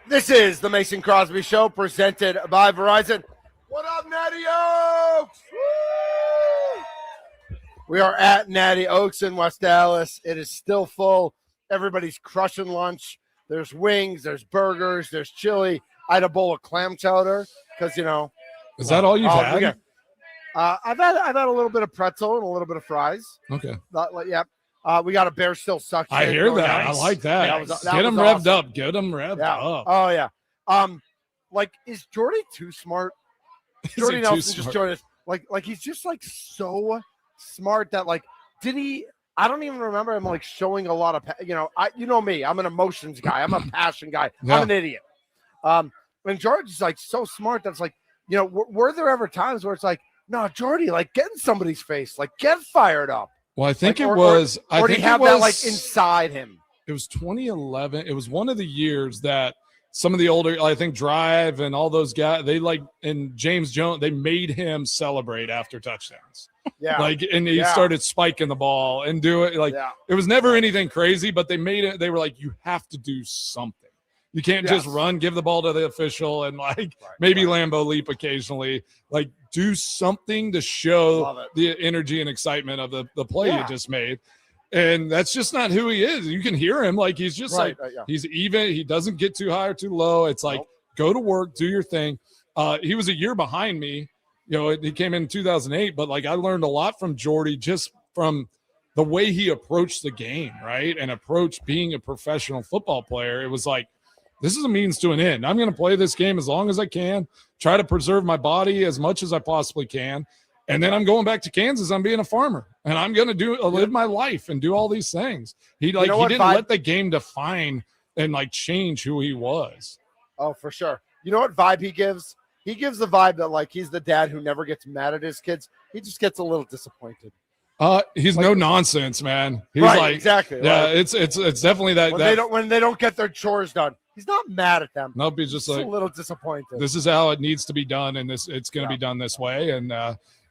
This is the Mason Crosby Show presented by Verizon. What up, Natty Oaks? Woo! We are at Natty Oaks in West Dallas. It is still full. Everybody's crushing lunch. There's wings, there's burgers, there's chili. I had a bowl of clam chowder because, Is that all you've had? I've had a little bit of pretzel and a little bit of fries. Okay. Yeah. We got a Bear Still Sucks. I hear that. Nice. I like that. Get them revved up. Get them revved up. Oh, yeah. Is Jordy too smart? Jordy Nelson just joined us. Like he's just so smart that I don't even remember him showing a lot of me. I'm an emotions guy. I'm a passion guy. Yeah. I'm an idiot. And Jordy's so smart that's were there ever times where it's no, Jordy, get in somebody's face, get fired up. Well, I think or did he have that inside him? It was 2011. It was one of the years that some of the older, I think Drive and all those guys, and James Jones, they made him celebrate after touchdowns. Yeah. And he started spiking the ball and do it. It was never anything crazy, but they made it. They were you have to do something. You can't just run, give the ball to the official and maybe Lambeau leap occasionally. Do something to show the energy and excitement of the play you just made. And that's just not who he is. You can hear him. He's just he's even. He doesn't get too high or too low. It's go to work, do your thing. He was a year behind me. He came in 2008, but I learned a lot from Jordy just from the way he approached the game, right? And approached being a professional football player. It was this is a means to an end. I'm going to play this game as long as I can, try to preserve my body as much as I possibly can. And then I'm going back to Kansas. I'm being a farmer, and I'm going to live my life and do all these things. He didn't let the game define and change who he was. Oh, for sure. You know what vibe he gives? He gives the vibe that he's the dad who never gets mad at his kids. He just gets a little disappointed. He's no nonsense, man. He's exactly. Yeah, it's definitely that. When they don't get their chores done, he's not mad at them. Nope, he's just a little disappointed. This is how it needs to be done, and it's going to be done this way. And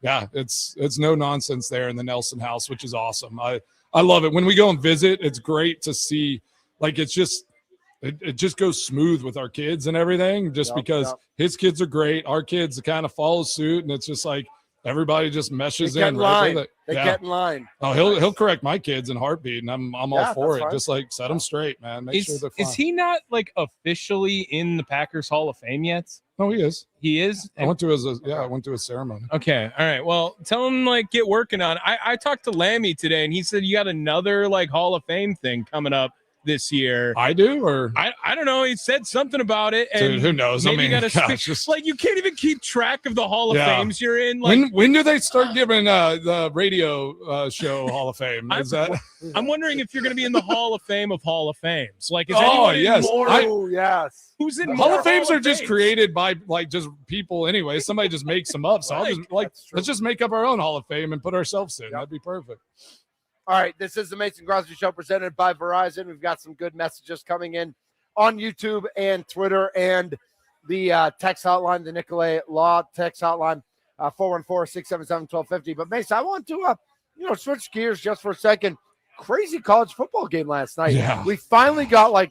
it's no nonsense there in the Nelson house, which is awesome. I love it. When we go and visit, it's great to see. It's just it just goes smooth with our kids and everything. Just because his kids are great, our kids kind of follow suit, and it's just everybody just meshes in right with it. They get in line. Oh, he'll correct my kids in heartbeat, and I'm all for it. Fine. Just set them straight, man. Make sure they're fine. Is he not officially in the Packers Hall of Fame yet? No, he is. He is. I went to his ceremony. Okay, all right. Well, tell him get working on it. I talked to Lammy today, and he said you got another Hall of Fame thing coming up this year. I do, or I don't know. He said something about it, and dude, who knows? Maybe you got to you can't even keep track of the Hall of Fames you're in. When do they start giving the radio show Hall of Fame? Is I'm wondering if you're going to be in the Hall of Fame of Hall of Fames. Is yes, yes. Who's in Hall of Fames are just created by just people anyway. Somebody just makes them up. So I'll just let's just make up our own Hall of Fame and put ourselves in. That'd be perfect. All right, this is the Mason Crosby Show presented by Verizon. We've got some good messages coming in on YouTube and Twitter and the text hotline, the Nicolay Law text hotline, 414-677-1250. But, Mason, I want to, switch gears just for a second. Crazy college football game last night. Yeah. We finally got,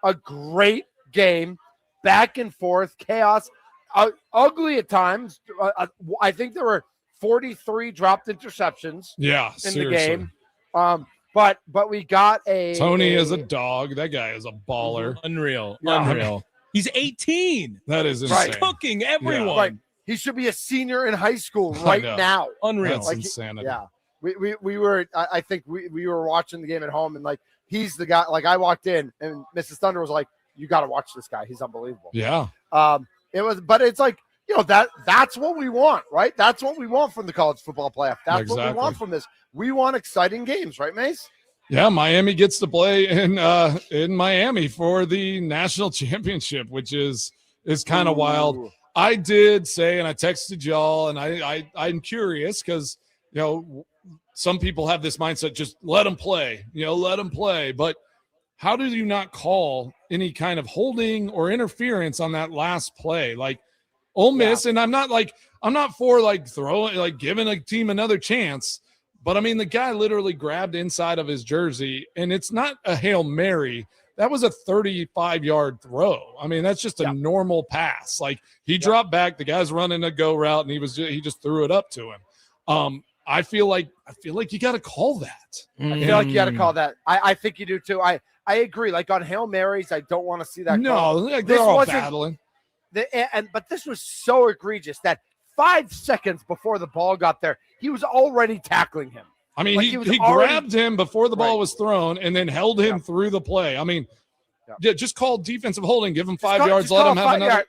a great game, back and forth, chaos, ugly at times. I think there were 43 dropped interceptions in the game. But we got Tony is a dog. That guy is a baller. Unreal. He's 18. That is insane. He's cooking everyone. Yeah. Right. He should be a senior in high school right now. Unreal. That's insanity. Yeah. We were. I think we were watching the game at home, and he's the guy. I walked in, and Mrs. Thunder was like, "You got to watch this guy. He's unbelievable." Yeah. It's that's what we want, right? That's what we want from the college football playoff. That's what we want from this. We want exciting games, right, Mace? Yeah, Miami gets to play in Miami for the national championship, which is kind of wild. I did say, and I texted y'all, and I'm curious because some people have this mindset: just let them play, let them play. But how do you not call any kind of holding or interference on that last play? Ole Miss, and I'm not for throwing, giving a team another chance. But I mean, the guy literally grabbed inside of his jersey, and it's not a Hail Mary, that was a 35-yard throw. I mean, that's just a normal pass. Like he dropped back, the guy's running a go route, and he just threw it up to him. I feel like you got to call that. I feel like you got to call that. I think you do too. I agree. Like on Hail Marys, I don't want to see that. No, like they're all battling. But this was so egregious that 5 seconds before the ball got there, he was already tackling him. I mean, like he grabbed him before the ball was thrown and then held him through the play. I mean, just call defensive holding, give him 5 yards, let him have another.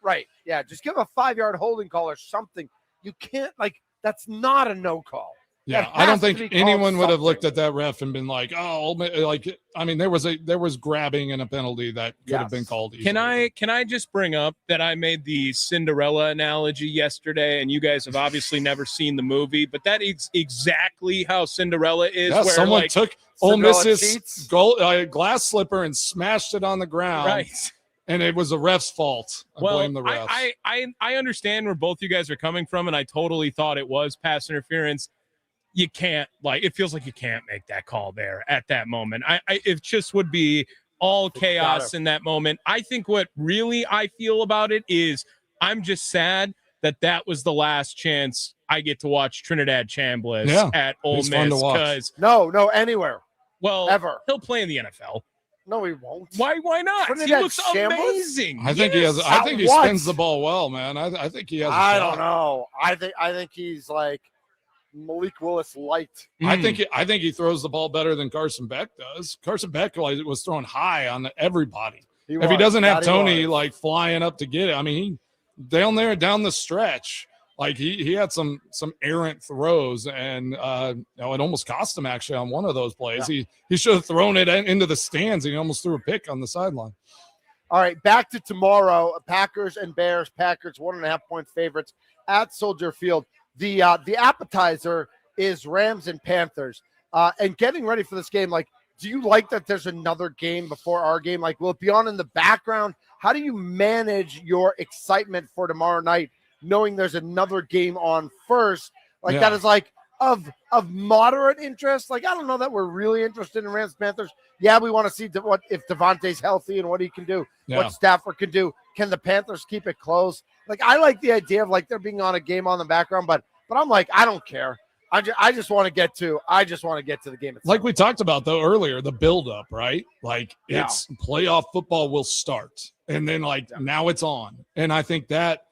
Right. Yeah, just give him a 5-yard holding call or something. You can't, like, that's not a no call. Yeah, I don't think anyone would have looked at that ref and been like, oh, like, I mean, there was grabbing and a penalty that could have been called easily. Can I just bring up that I made the Cinderella analogy yesterday, and you guys have obviously never seen the movie, but that is exactly how Cinderella is. Yeah, where someone took Ole Miss's glass slipper and smashed it on the ground. Right. And it was the ref's fault. I blame the refs. I understand where both you guys are coming from, and I totally thought it was pass interference. You can't, like, it feels like you can't make that call there at that moment. It just would be all chaos in that moment. I think what really I feel about it is I'm just sad that was the last chance I get to watch Trinidad Chambliss at Ole Miss. Because no, anywhere. Well, ever. He'll play in the NFL. No, he won't. Why not? Trinidad He looks amazing. I think he has. I think he spins the ball well, man. I think he has. I don't know. I think he's like Malik Willis light. I think he throws the ball better than Carson Beck does. Carson Beck was throwing high on everybody. If he doesn't have Tony like flying up to get it, I mean, down the stretch, like he had some errant throws, and it almost cost him actually on one of those plays. Yeah. He should have thrown it into the stands, and he almost threw a pick on the sideline. All right, back to tomorrow. Packers and Bears. Packers 1.5-point favorites at Soldier Field. The appetizer is Rams and Panthers. And getting ready for this game, like, do you like that there's another game before our game? Like, will it be on in the background? How do you manage your excitement for tomorrow night, knowing there's another game on first? Like, that is like of moderate interest. Like, I don't know that we're really interested in Rams Panthers. Yeah, we want to see what if Devontae's healthy and what he can do, what Stafford can do. Can the Panthers keep it close? Like, I like the idea of like there being on a game on the background, but I'm like, I don't care. I just want to get to the game itself. Like we talked about though earlier, the buildup, right? Like it's playoff football will start, and then now it's on, and I think that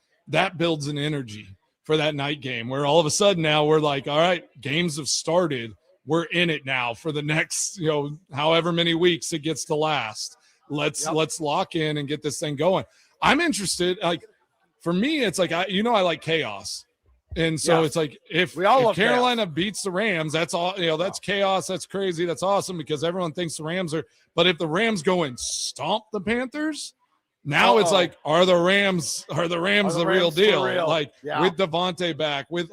builds an energy for that night game where all of a sudden now we're like, all right, games have started. We're in it now for the next, however many weeks it gets to last. Let's lock in and get this thing going. I'm interested. Like for me, it's like I like chaos. And so it's like if Carolina beats the Rams, that's all, that's chaos. That's crazy. That's awesome because everyone thinks the Rams are, but if the Rams go and stomp the Panthers, now it's like, are the Rams the real deal? With Devontae back, with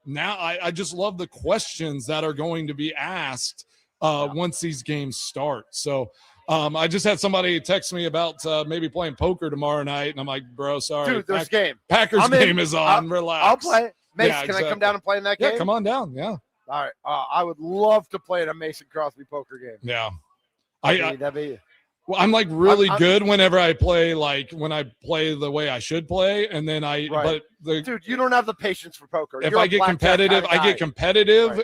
now I just love the questions that are going to be asked once these games start. So I just had somebody text me about maybe playing poker tomorrow night, and I'm like, bro, sorry. Dude, this game. Packers game is on. Relax. I'll play. Mace, can I come down and play in that game? Yeah, come on down. Yeah. All right. I would love to play in a Mason Crosby poker game. Yeah. That'd be well, I'm like really good whenever I play, when I play the way I should play. And then dude, you don't have the patience for poker. If I get competitive,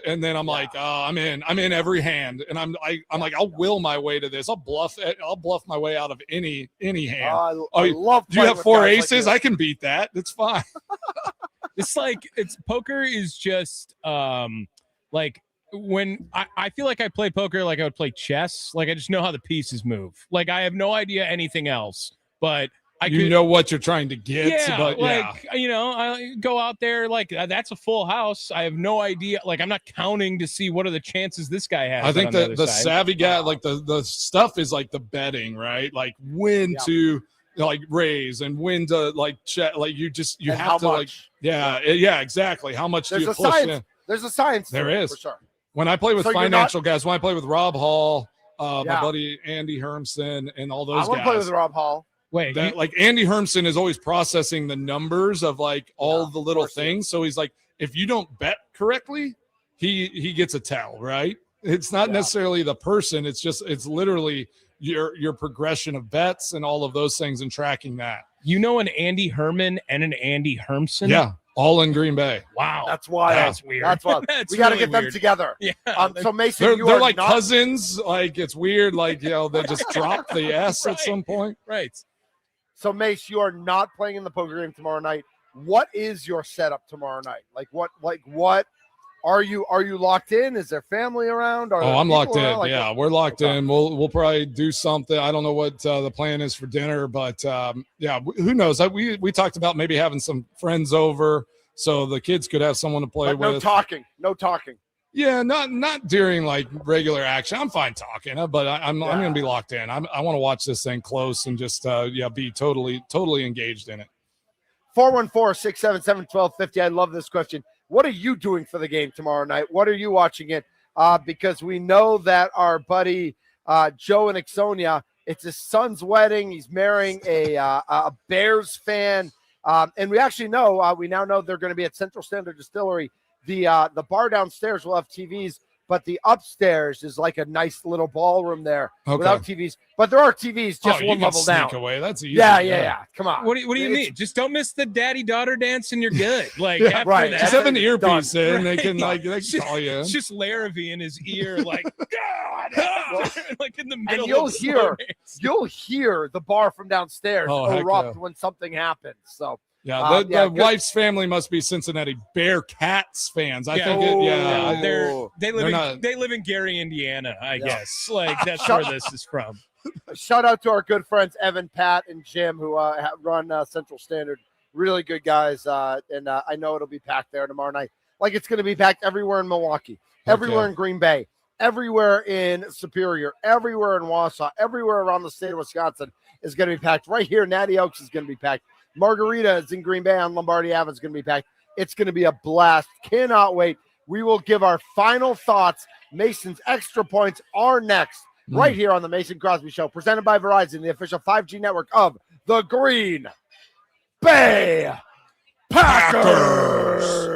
and then I'm like, oh, I'm in every hand. And I'm like, I'll will my way to this. I'll bluff my way out of any hand. I love do you have 4 aces? I can beat that. It's fine. It's poker is just when I feel like I play poker like I would play chess. Like I just know how the pieces move. Like I have no idea anything else, but know what you're trying to get. Yeah, I go out there that's a full house. I have no idea. Like I'm not counting to see what are the chances this guy has. I think the savvy guy, the stuff is like the betting, right? Like when to raise and when to check. Like you have to exactly. How much do you push in? There's a science. There is. For sure. When I play with financial guys, when I play with Rob Hall, my buddy Andy Hermson, and all those guys. I want to play with Rob Hall. Wait, Andy Hermson is always processing the numbers of all the little things. So he's like, if you don't bet correctly, he gets a tell, right? It's not necessarily the person. It's literally your progression of bets and all of those things and tracking that. You know, an Andy Herman and an Andy Hermson? Yeah, all in Green Bay. Wow. That's wild. That's weird. That's wild. That's We got to really get them weird. together. Yeah. So Mason, They're are like not- cousins. Like, it's weird. Like, they just dropped the S at some point. Right. So Mace, you are not playing in the poker game tomorrow night. What is your setup tomorrow night? Like what are you locked in? Is there family around? Are there I'm people locked in. around? Like, Yeah, we're locked in. We'll probably do something. I don't know what the plan is for dinner, but who knows? We talked about maybe having some friends over so the kids could have someone to play but with. No talking. Yeah, not during like regular action. I'm fine talking, but I'm going to be locked in. I want to watch this thing close and just be totally engaged in it. 414-677-1250. I love this question. What are you doing for the game tomorrow night? What are you watching it? Because we know that our buddy Joe and Ixonia, it's his son's wedding. He's marrying a Bears fan. And we actually know, we now know they're going to be at Central Standard Distillery. The bar downstairs will have TVs, but the upstairs is like a nice little ballroom there without TVs. But there are TVs just one level down. Away. That's easy. Yeah. Come on. What do you mean? Just don't miss the daddy-daughter dance and you're good. Like, after right. that, Just have an earpiece in. Right. They can call you in. It's just Larrabee in his ear, like, God, like in the middle. And you'll hear the bar from downstairs erupt when something happens. So yeah, the wife's family must be Cincinnati Bearcats fans. I think they live in Gary, Indiana, I guess. Like that's where this is from. Shout out to our good friends Evan, Pat, and Jim who run Central Standard. Really good guys, and I know it'll be packed there tomorrow night. Like it's going to be packed everywhere in Milwaukee, everywhere in Green Bay, everywhere in Superior, everywhere in Wausau, everywhere around the state of Wisconsin is going to be packed. Right here, Natty Oaks is going to be packed. Margarita is in Green Bay on Lombardi Ave. It's going to be packed. It's going to be a blast. Cannot wait. We will give our final thoughts. Mason's extra points are next, right here on the Mason Crosby Show, presented by Verizon, the official 5G network of the Green Bay Packers.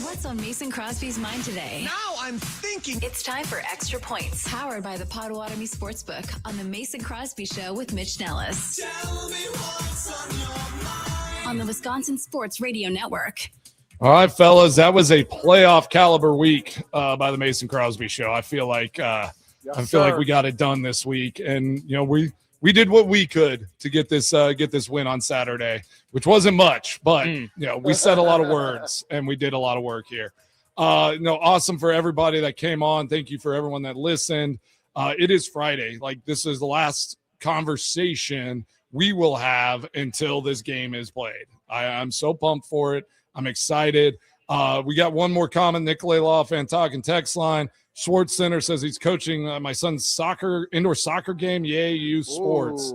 What's on Mason Crosby's mind today? Now I'm thinking. It's time for Extra Points, powered by the Potawatomi Sportsbook on the Mason Crosby Show with Mitch Nellis. Tell me what's on your mind. On the Wisconsin Sports Radio Network. All right, fellas, that was a playoff caliber week by the Mason Crosby Show. I feel like like we got it done this week, and we did what we could to get this win on Saturday, which wasn't much, but we said a lot of words and we did a lot of work here. Awesome for everybody that came on. Thank you for everyone that listened. It is Friday. Like, this is the last conversation we will have until this game is played. I'm so pumped for it. I'm excited. We got one more comment. Nikolay Law-Fan talking text line. Schwartz Center says he's coaching my son's indoor soccer game. Yay, youth sports.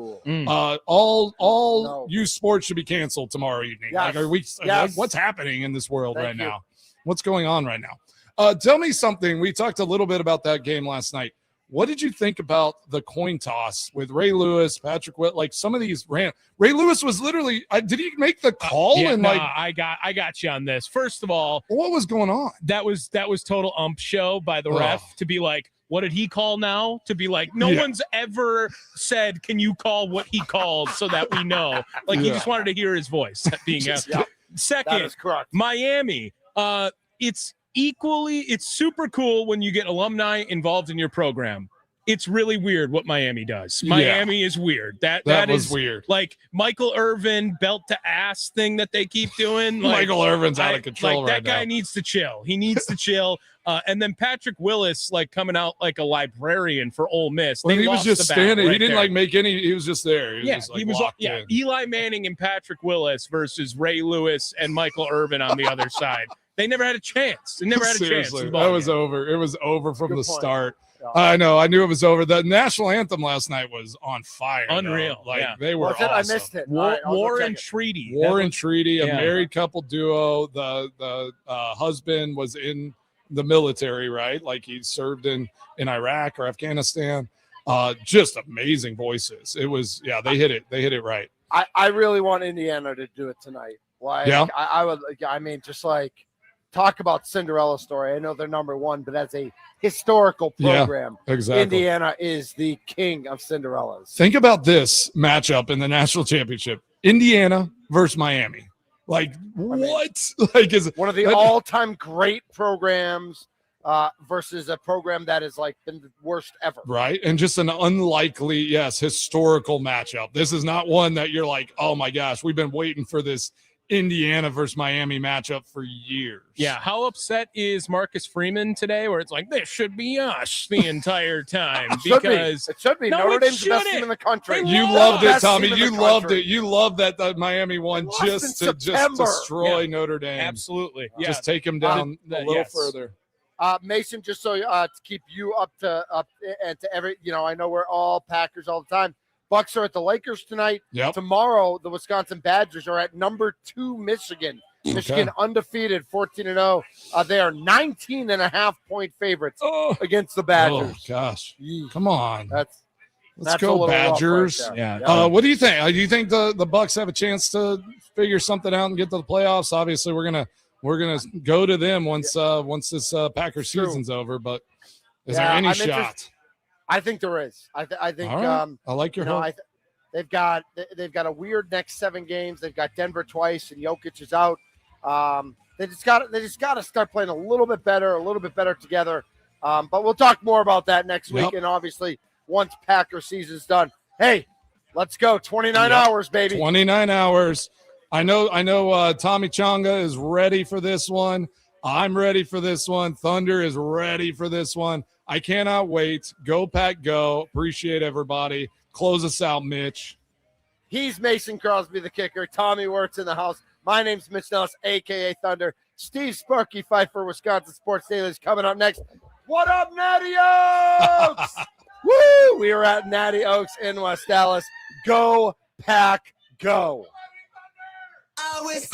All youth sports should be canceled tomorrow evening. Yes. Like, what's happening in this world right now? What's going on right now? Tell me something. We talked a little bit about that game last night. What did you think about the coin toss with Ray Lewis, Patrick Witt? Like, some of these Ray Lewis was literally did he make the call? I got you on this. First of all, what was going on? That was total ump show by the ref to be like, what did he call now? To be like, no one's ever said, can you call what he called so that we know? Like, he just wanted to hear his voice being asked. Second, that is correct. Miami, it's super cool when you get alumni involved in your program. It's really weird what Miami does. Miami is weird. That was is weird. Like Michael Irvin belt to ass thing that they keep doing. Like, Michael Irvin's out of control that guy needs to chill. He needs to chill. And then Patrick Willis, coming out like a librarian for Ole Miss. He was just standing. He didn't make any. He was just there. He was in. Eli Manning and Patrick Willis versus Ray Lewis and Michael Irvin on the other side. They never had a chance. They never had a chance. That was over. It was over from the start. I know. I knew it was over. The national anthem last night was on fire. Unreal. They were awesome. I missed it. War and Treaty. War and Treaty, a married couple duo. The husband was in the military, right? Like, he served in Iraq or Afghanistan. Just amazing voices. It was, they hit it. They hit it right. I really want Indiana to do it tonight. I would. I mean, just like, talk about Cinderella story. I know they're number one, but as a historical program, exactly. Indiana is the king of Cinderellas. Think about this matchup in the national championship: Indiana versus Miami. Like, what? Like, is one of the all-time great programs versus a program that has been the worst ever. Right, and just an unlikely, historical matchup. This is not one that you're like, oh my gosh, we've been waiting for this Indiana versus Miami matchup for years. Yeah, how upset is Marcus Freeman today, where it's like, this should be us the entire time? Because it should be. Notre Dame's the best team in the country. You loved it, Tommy. You loved it. You loved that the Miami won just to destroy Notre Dame. Absolutely. Just take him down a little further. Mason, just so to keep you up and to every, I know we're all Packers all the time. Bucks are at the Lakers tonight. Yep. Tomorrow, the Wisconsin Badgers are at number 2 Michigan. Michigan undefeated, 14-0. They are 19.5-point favorites against the Badgers. Oh, gosh. Come on. Let's go, Badgers. Right. What do you think? Do you think the Bucks have a chance to figure something out and get to the playoffs? Obviously, we're gonna go to them once this Packers season's over. But is there any shot? I think there is. I think. Right. I like your hope. They've got a weird next 7 games. They've got Denver twice, and Jokic is out. They just got to start playing a little bit better together. But we'll talk more about that next week, and obviously once Packer season's done. Hey, let's go! 29 hours, baby. 29 hours. I know. Tommy Chonga is ready for this one. I'm ready for this one. Thunder is ready for this one. I cannot wait. Go, Pack, go. Appreciate everybody. Close us out, Mitch. He's Mason Crosby, the kicker. Tommy Wirtz in the house. My name's Mitch Nellis, a.k.a. Thunder. Steve Sparky Pfeiffer, Wisconsin Sports Daily, is coming up next. What up, Natty Oaks? Woo! We are at Natty Oaks in West Dallas. Go, Pack, go. I was